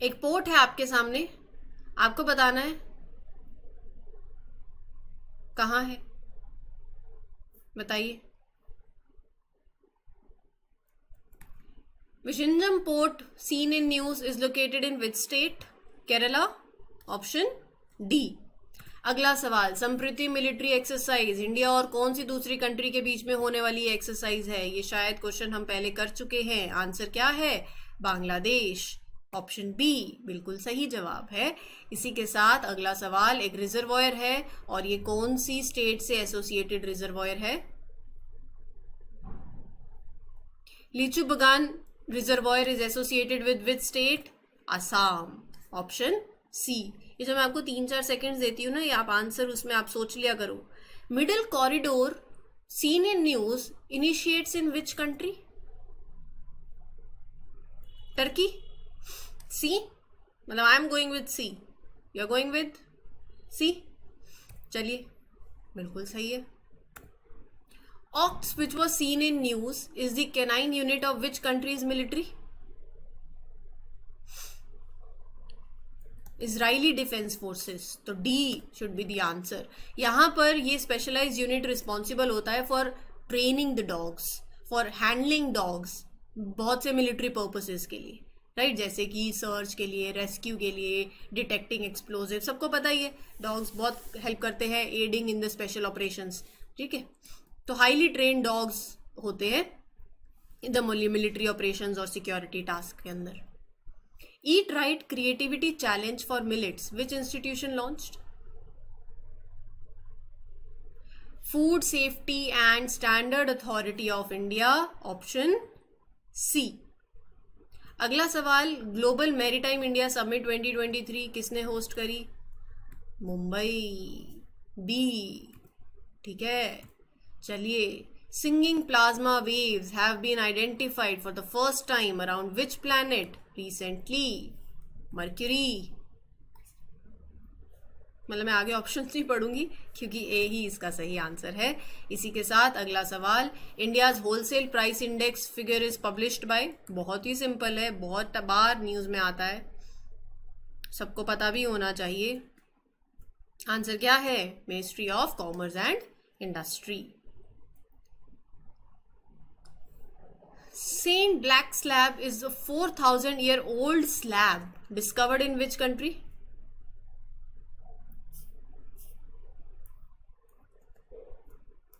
एक पोर्ट है आपके सामने, आपको बताना है कहां है, बताइए। Vishinjam port seen in news is located in which state? Kerala, option D. अगला सवाल, संप्रीति मिलिट्री एक्सरसाइज इंडिया और कौन सी दूसरी कंट्री के बीच में होने वाली एक्सरसाइज है? ये शायद क्वेश्चन हम पहले कर चुके हैं। आंसर क्या है? बांग्लादेश, ऑप्शन बी बिल्कुल सही जवाब है। इसी के साथ अगला सवाल, एक रिजर्वॉयर है और ये कौन सी स्टेट से एसोसिएटेड रिजर्वॉयर है? Lichu Bagan reservoir is associated with which state? Assam, option C. ये जो मैं आपको 3-4 सेकेंड्स देती हूँ ना, ये आप आंसर उसमें आप सोच लिया करो। Middle corridor seen in news initiates in which country? Turkey, C. मतलब I am going with C, you are going with C. चलिए बिल्कुल सही है। Ox, which was seen in news, is the canine unit of which country's military? Israeli Defense Forces, तो D should be the answer। यहां पर ये specialised unit responsible होता है for training the dogs, for handling dogs, बहुत से military purposes के लिए, राइट। जैसे कि सर्च के लिए, रेस्क्यू के लिए, डिटेक्टिंग एक्सप्लोजिव, सबको पता ही है डॉग्स बहुत हेल्प करते हैं aiding in the special operations, ठीक है। तो हाईली ट्रेन डॉग्स होते हैं इन द मिलिट्री ऑपरेशंस और सिक्योरिटी टास्क के अंदर। Eat right creativity challenge for millets, which institution launched? Food safety and standard authority of India, option C. अगला सवाल, ग्लोबल मैरीटाइम इंडिया समिट 2023 किसने host करी? Mumbai, B. ठीक है, चलिए। Singing plasma waves have been identified for the first time around which planet recently? Mercury. मतलब मैं आगे ऑप्शंस नहीं पढ़ूंगी क्योंकि ए ही इसका सही आंसर है। इसी के साथ अगला सवाल, India's wholesale price index figure is published by. बहुत ही सिंपल है, बहुत बार न्यूज में आता है, सबको पता भी होना चाहिए। आंसर क्या है? Ministry of commerce and industry. Saint Belec slab is a 4000-year-old slab discovered in which country?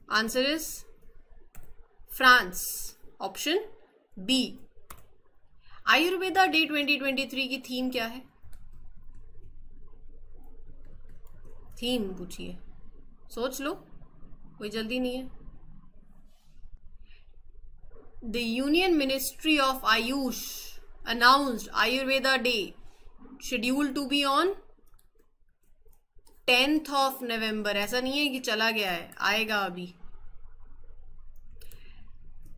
Answer is France, option B. Ayurveda day 2023 की थीम क्या है? थीम पूछिए, सोच लो, कोई जल्दी नहीं है। The union ministry of Ayush announced Ayurveda Day scheduled to be on 10th of November। ऐसा नहीं है कि चला गया है, आएगा अभी।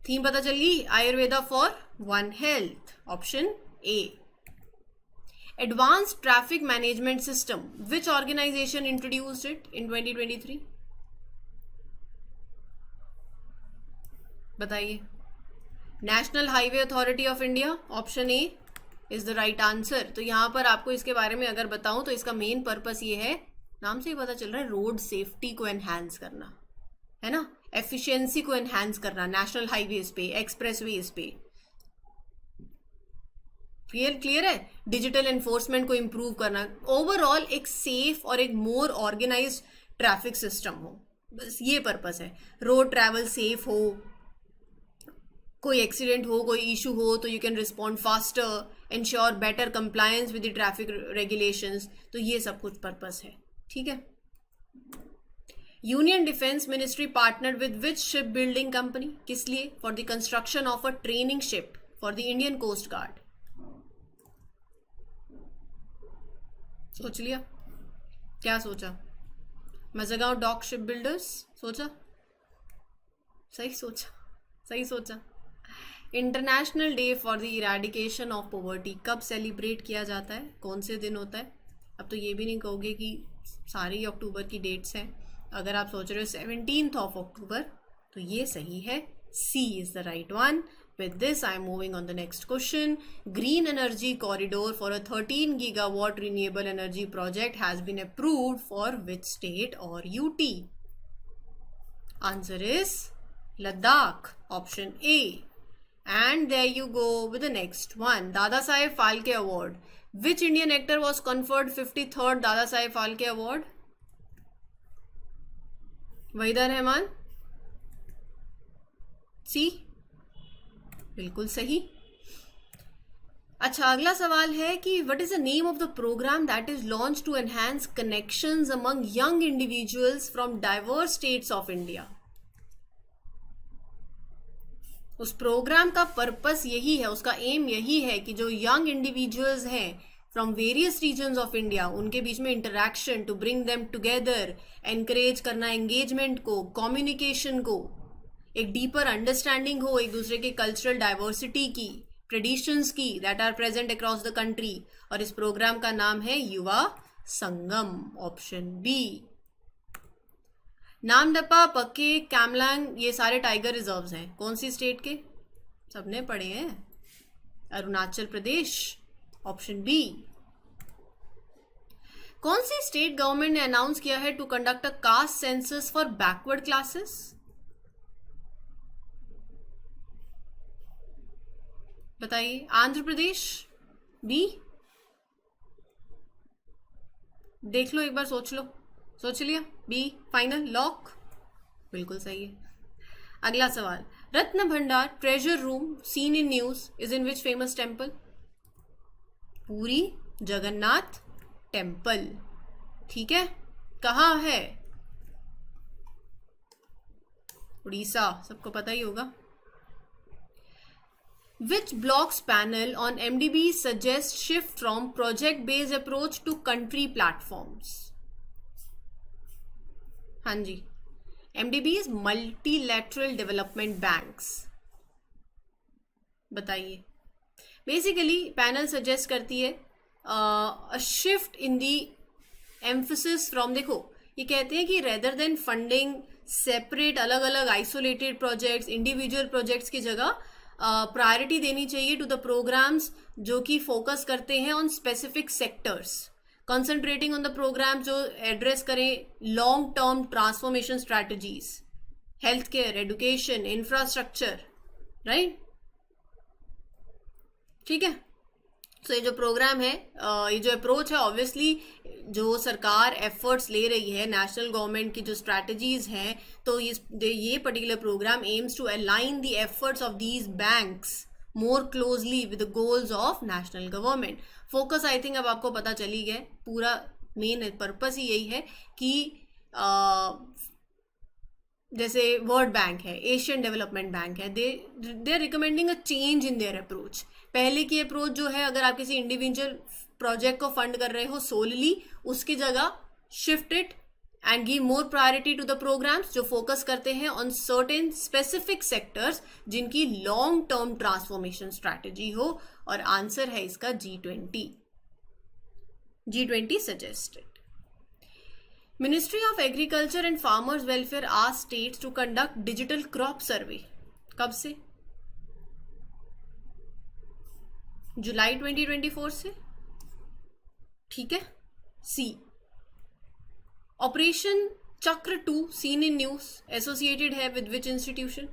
थीम पता चल गई, Ayurveda for one health, option A. Advanced traffic management system, which organization introduced it in 2023? बताइए। National highway authority of India, option A is the right answer. तो यहां पर आपको इसके बारे में अगर बताऊं तो इसका मेन पर्पस ये है, नाम से ही पता चल रहा है, रोड सेफ्टी को एनहांस करना है ना, एफिशिएंसी को एनहांस करना नेशनल हाईवेज पे, एक्सप्रेसवेज पे। क्लियर है, डिजिटल एनफोर्समेंट को इंप्रूव करना, ओवरऑल एक सेफ और एक मोर ऑर्गेनाइज्ड ट्रैफिक सिस्टम हो, बस ये पर्पस है। रोड ट्रैवल सेफ हो, कोई एक्सीडेंट हो, कोई इशू हो तो you can respond faster, ensure better compliance with the traffic regulations. तो ये सब कुछ पर्पस है, ठीक है। Union defence ministry partner with which ship building company? किस लिए? For the construction of a training ship for the Indian coast guard. सोच लिया? क्या सोचा? मजगांव डॉक शिप बिल्डर्स सोचा? सही सोचा, सही सोचा। International day for the eradication of poverty कब सेलिब्रेट किया जाता है, कौन से दिन होता है? अब तो ये भी नहीं कहोगे कि सारी अक्टूबर की डेट्स हैं। अगर आप सोच रहे हो 17th of October तो ये सही है, C is the right one. With this, I am moving on the next question. Green Energy Corridor for a 13 gigawatt renewable energy project has been approved for which state or UT? Answer is Ladakh, option A. And there you go with the next one. Dada Saheb Phalke Award. Which Indian actor was conferred 53rd Dada Saheb Phalke Award? Waheeda Rehman, C, बिल्कुल सही। अच्छा, अगला सवाल है कि what is the name of the programme that is launch to enhance connections among young individuals from diverse states of India? उस programme का purpose यही है, उसका एम यही है कि जो यंग इंडिविजुअल्स हैं from various regions of India, उनके बीच में interaction, to bring them together, encourage करना एंगेजमेंट को, कम्युनिकेशन को, एक डीपर अंडरस्टैंडिंग हो एक दूसरे के कल्चरल डाइवर्सिटी की, ट्रेडिशंस की that are present across the country. और इस प्रोग्राम का नाम है युवा संगम, ऑप्शन बी। नामदफा, पक्के, कैमलांग ये सारे टाइगर रिजर्व्स हैं, कौन सी स्टेट के? सबने पढ़े हैं, अरुणाचल प्रदेश, ऑप्शन बी। कौन सी स्टेट गवर्नमेंट ने अनाउंस किया है to conduct a caste census for backward classes? बताइए। आंध्र प्रदेश, बी? देख लो एक बार, सोच लो, सोच लिया? बी फाइनल लॉक, बिल्कुल सही है। अगला सवाल, रत्न भंडार treasure room scene in news is in which famous temple? पूरी जगन्नाथ टेम्पल, ठीक है। कहाँ है? उड़ीसा, सबको पता ही होगा। Which blocks panel on MDB suggests shift from project based approach to country platforms? हाँ जी, MDBs मल्टीलैटरल डेवलपमेंट बैंक्स। बताइए। बेसिकली पैनल सजेस्ट करती है shift in the emphasis from, देखो ये कहते हैं कि रेदर देन फंडिंग सेपरेट अलग अलग आइसोलेटेड प्रोजेक्ट्स, इंडिविजुअल प्रोजेक्ट्स की जगह प्रायोरिटी देनी चाहिए टू द प्रोग्राम्स जो कि फोकस करते हैं on specific sectors, concentrating on the programs जो एड्रेस करें long term transformation strategies, health care, education, infrastructure, right. ठीक है, तो ये जो प्रोग्राम है, ये जो अप्रोच है, ऑब्वियसली जो सरकार एफर्ट्स ले रही है, नेशनल गवर्नमेंट की जो स्ट्रैटेजीज हैं, तो ये particular program aims to align the efforts of these banks more closely with the goals of national government. Focus I think अब आपको पता चली गया, पूरा मेन पर्पस ही यही है कि जैसे वर्ल्ड बैंक है, एशियन डेवलपमेंट बैंक है, they are recommending a change in their approach. पहले की अप्रोच जो है, अगर आप किसी इंडिविजुअल प्रोजेक्ट को फंड कर रहे हो सोलली, उसकी जगह shift it and give more priority to the programs जो फोकस करते हैं ऑन सर्टेन स्पेसिफिक सेक्टर्स जिनकी लॉन्ग टर्म ट्रांसफॉर्मेशन स्ट्रैटेजी हो। और आंसर है इसका G20। G20 suggested. Ministry of Agriculture and Farmers Welfare asked states to conduct digital crop survey। कब से? जुलाई 2024 से। ठीक है। C, ऑपरेशन चक्र 2 seen in news associated है with which institution?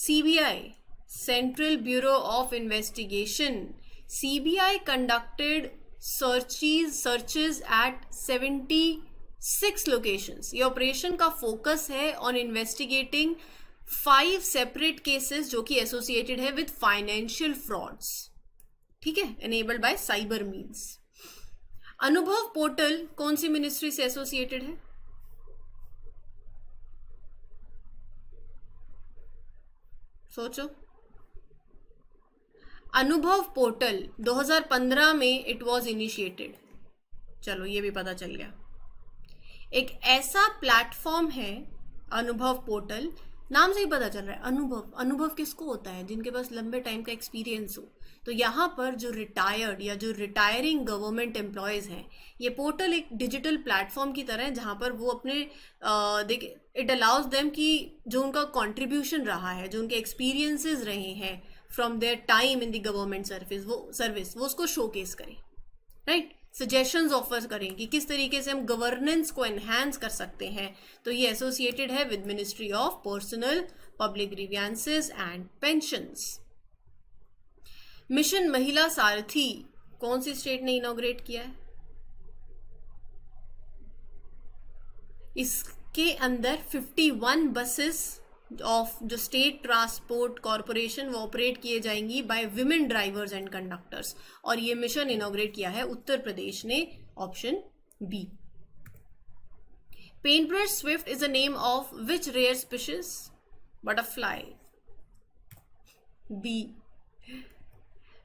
CBI, Central Bureau of Investigation। CBI conducted searches at 76 locations। ये operation का focus है ऑन इन्वेस्टिगेटिंग 5 सेपरेट केसेस जो कि एसोसिएटेड है विद फाइनेंशियल फ्रॉड्स। ठीक है, एनेबल्ड बाय साइबर मीन्स। अनुभव पोर्टल कौन सी मिनिस्ट्री से एसोसिएटेड है? सोचो। अनुभव पोर्टल 2015 में इट वॉज इनिशिएटेड। चलो ये भी पता चल गया। एक ऐसा प्लेटफॉर्म है अनुभव पोर्टल, नाम से ही पता चल रहा है अनुभव। अनुभव किसको होता है? जिनके पास लंबे टाइम का एक्सपीरियंस हो। तो यहाँ पर जो रिटायर्ड या जो रिटायरिंग गवर्नमेंट एम्प्लॉयज़ हैं, ये पोर्टल एक डिजिटल प्लेटफॉर्म की तरह है जहाँ पर वो अपने देखिए, इट अलाउज देम कि जो उनका कॉन्ट्रीब्यूशन रहा है, जो उनके एक्सपीरियंसेस रहे हैं from their time in the government service वो उसको शोकेस करें, राइट। सजेशंस ऑफर करें कि किस तरीके से हम गवर्नेंस को एनहांस कर सकते हैं। तो ये एसोसिएटेड है with ministry of personnel public grievances and pensions. Mission महिला सारथी कौन सी स्टेट ने इनॉग्रेट किया है? इसके अंदर 51 बसेस ऑफ जो स्टेट ट्रांसपोर्ट कॉरपोरेशन वो ऑपरेट किए जाएंगी by women drivers and conductors. और ये मिशन इनॉग्रेट किया है उत्तर प्रदेश ने, option B. Paint brush swift is a name of which rare species? Butterfly, B.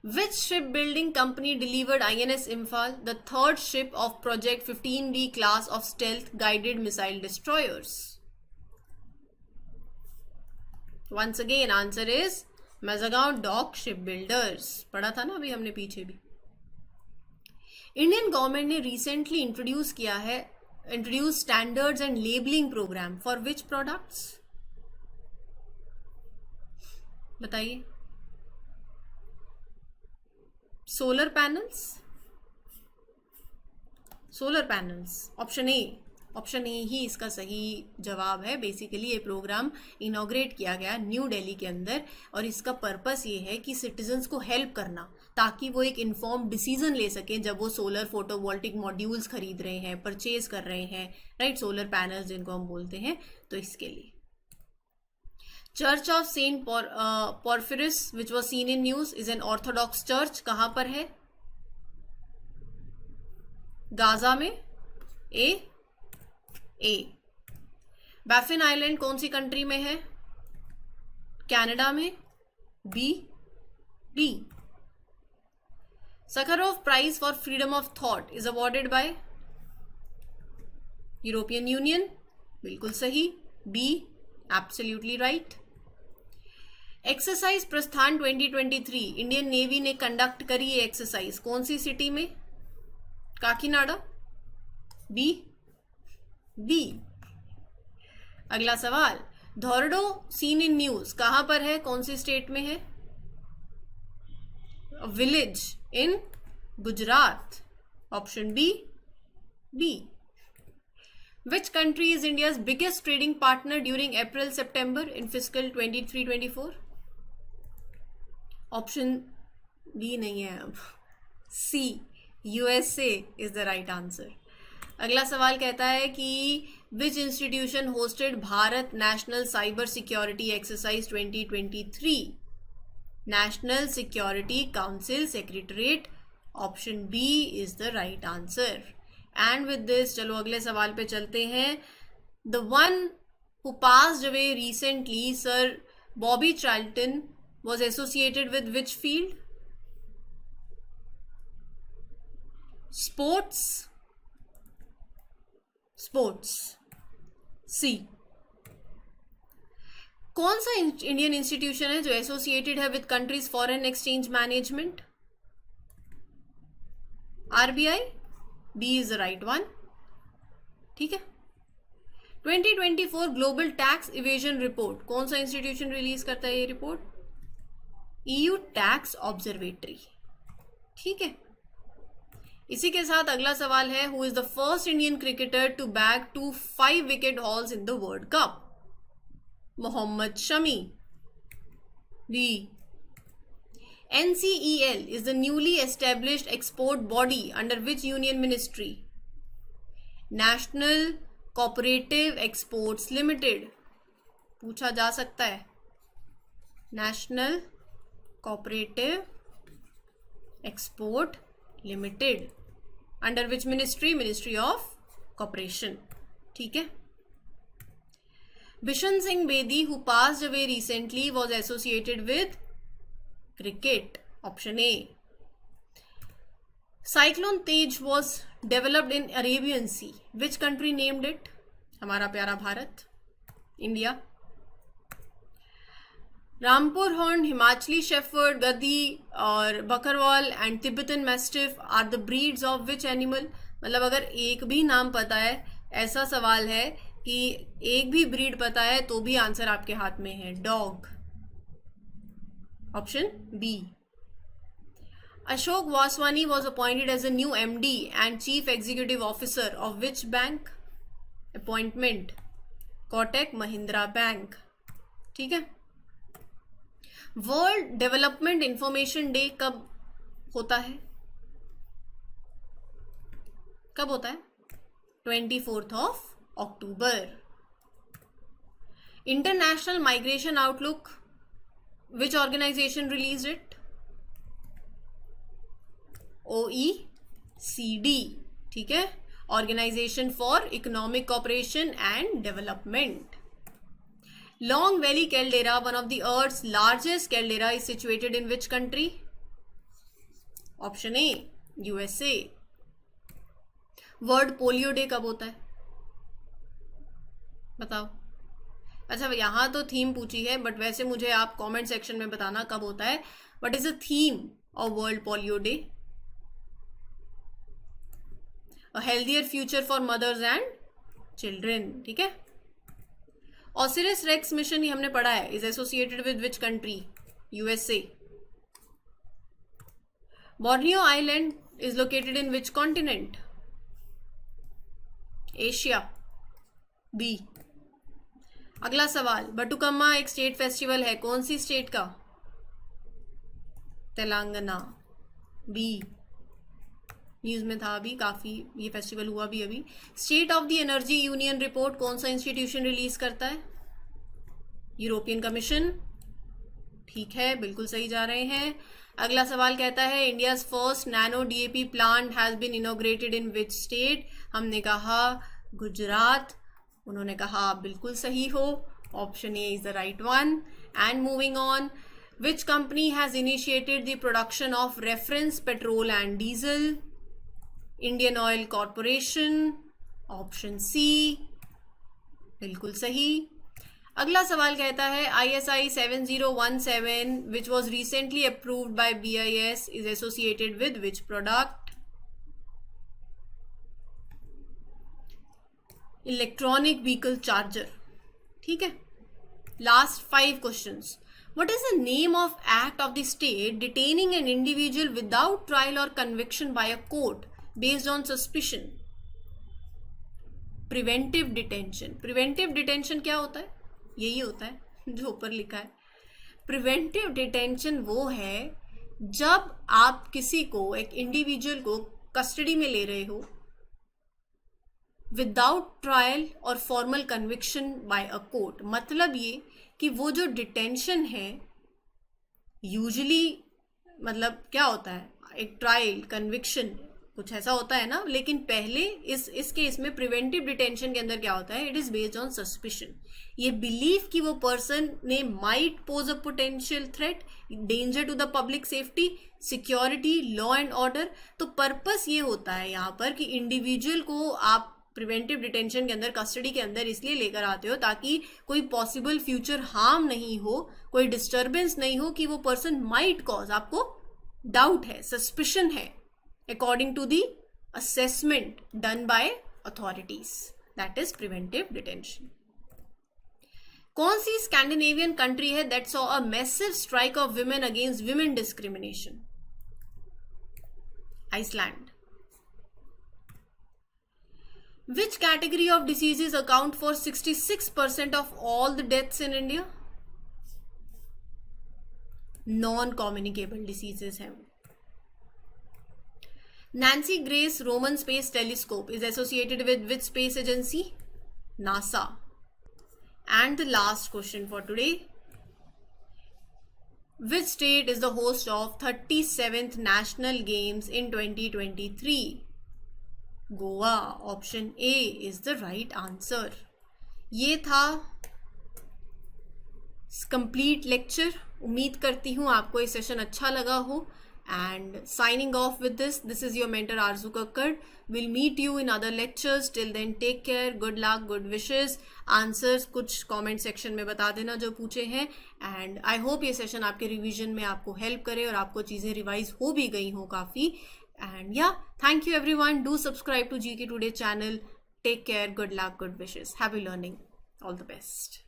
Which shipbuilding company delivered INS Imphal, the third ship of Project 15D class of stealth guided missile destroyers? Once again, answer is Mazagon Dock Shipbuilders। पढ़ा था ना अभी हमने पीछे भी। Indian government ने recently introduce standards and labelling program for which products? बताइए। Solar panels, option A ही इसका सही जवाब है। बेसिकली ये प्रोग्राम इनॉग्रेट किया गया न्यू दिल्ली के अंदर और इसका पर्पस ये है कि सिटीजन्स को हेल्प करना ताकि वो एक इन्फॉर्म डिसीजन ले सकें जब वो सोलर फोटोवोल्टिक मॉड्यूल्स खरीद रहे हैं, परचेज कर रहे हैं, राइट, सोलर पैनल्स जिनको हम बोलते हैं। तो इसके लिए church of Saint Porphyrius which was seen in news is an orthodox church. कहां पर है? गाजा में, ए। बैफिन आइलैंड कौन सी कंट्री में है? कनाडा में, B. Sakharov Prize for Freedom of Thought is awarded by European Union. बिल्कुल सही. B, absolutely right. एक्सरसाइज प्रस्थान 2023 इंडियन नेवी ने कंडक्ट करी ये एक्सरसाइज कौन सी सिटी में? काकीनाडा. बी. बी. अगला सवाल, धोरडो सीन इन न्यूज कहां पर है, कौन सी स्टेट में है? Village in Gujarat. Option B. B. Which country is India's biggest trading partner during April-September in fiscal 23-24? Option B नहीं है अब. सी, USA is the right answer. अगला सवाल कहता है कि which institution hosted Bharat national cyber security exercise 2023? National security council secretariat. Option B is the right answer. And with this चलो अगले सवाल पे चलते हैं. The one who passed away recently, sir Bobby Charlton, was associated with which field? Sports. सी. कौन सा Indian institution है जो एसोसिएटेड है with countries foreign exchange management? RBI. B is the right one. ठीक है. 2024 ग्लोबल टैक्स इवेजन रिपोर्ट कौन सा इंस्टीट्यूशन रिलीज करता है ये रिपोर्ट? EU tax observatory. ठीक है. इसी के साथ अगला सवाल है, who is the first Indian cricketer to bag 5 wicket hauls in the world cup? Mohammed Shami. B. NCEL is the newly established export body under which union ministry? National Cooperative Exports Limited. पूछा जा सकता है. National Cooperative Export Limited. Under which ministry? Ministry of Cooperation. ठीक है. Bishan Singh Bedi, who passed away recently, was associated with cricket. Option A. Cyclone Tej was developed in Arabian Sea. Which country named it? हमारा प्यारा Bharat, India. Rampur horn, Himachali shepherd, Gaddi और Bakarwal and Tibetan mastiff are the breeds of which animal? मतलब अगर एक भी नाम पता है, ऐसा सवाल है कि एक भी ब्रीड पता है तो भी आंसर आपके हाथ में है. Dog. Option B. Ashok Vaswani was appointed as a new MD and chief executive officer of which bank? Appointment Kotak Mahindra bank. ठीक है. वर्ल्ड डेवलपमेंट इंफॉर्मेशन डे कब होता है? कब होता है? 24 October. International migration outlook, which organisation release it? OECD. ठीक है. Organisation for economic cooperation and development. Long Valley caldera, one of the Earth's largest caldera, is situated in which country? Option A, USA. World Polio Day कब होता है? बताओ. अच्छा, यहाँ तो theme पूछी है, बट वैसे मुझे आप कमेंट सेक्शन में बताना कब होता है. What is the theme of World Polio Day? A healthier future for mothers and children. ठीक है. Osiris Rex मिशन ही हमने पढ़ा है, is associated with which country? USA. Borneo island is located in which continent? Asia. B. अगला सवाल, बटुकम्मा एक state festival है, कौन सी स्टेट का? तेलंगाना. बी. न्यूज में था अभी काफी, ये फेस्टिवल हुआ भी अभी. State of the energy union report कौन सा इंस्टीट्यूशन रिलीज करता है? European commission. ठीक है, बिल्कुल सही जा रहे हैं. अगला सवाल कहता है, India's first nano DAP plant has been inaugurated in which state? हमने कहा गुजरात. उन्होंने कहा आप बिल्कुल सही हो. Option A is the right one. And moving on, Which company has initiated the production of reference petrol and diesel? Indian Oil Corporation. Option C बिल्कुल सही. अगला सवाल कहता है ISI 7017 which was recently approved by BIS is associated with which product? Electronic vehicle charger. ठीक है. Last 5 questions. What is the name of act of the state detaining an individual without trial or conviction by a court based on suspicion? Preventive detention. Preventive detention क्या होता है? यही होता है जो ऊपर लिखा है. प्रिवेंटिव डिटेंशन वो है जब आप किसी को, एक इंडिविजुअल को कस्टडी में ले रहे हो विदाउट ट्रायल और formal conviction by a court. मतलब ये कि वो जो डिटेंशन है यूजुअली मतलब क्या होता है, एक ट्रायल कन्विक्शन कुछ ऐसा होता है ना, लेकिन पहले इस केस में प्रिवेंटिव डिटेंशन के अंदर क्या होता है, it is based on suspicion. ये बिलीव कि वो पर्सन ने might pose a potential threat, danger to the public safety, security, law and order. तो पर्पस ये होता है यहाँ पर कि इंडिविजुअल को आप प्रिवेंटिव डिटेंशन के अंदर, कस्टडी के अंदर इसलिए लेकर आते हो ताकि कोई पॉसिबल फ्यूचर हार्म नहीं हो, कोई डिस्टर्बेंस नहीं हो, कि वो पर्सन माइट कॉज, आपको डाउट है, सस्पिशन है, according to the assessment done by authorities. That is preventive detention. कौन सी स्कैंडिनेवियन कंट्री है that saw a massive strike of women against women discrimination? Iceland. Which category of diseases account for 66% of all the deaths in India? Non-communicable diseases हैं. Nancy Grace Roman Space Telescope is associated with which space agency? NASA. And the last question for today. Which state is the host of 37th National Games in 2023? Goa. Option A is the right answer. ये था complete lecture. उम्मीद करती हूँ आपको ये session अच्छा लगा हो. And signing off with this is your mentor Arzu Kakkar. We'll meet you in other lectures. Till then, take care, good luck, good wishes. Answers कुछ comment section में बता देना जो पूछे हैं. And I hope ये session आपके revision में आपको help करे और आपको चीज़ें revise हो भी गई हो काफ़ी. And yeah, thank you everyone. Do subscribe to GK Today channel. Take care, good luck, good wishes. Happy learning. All the best.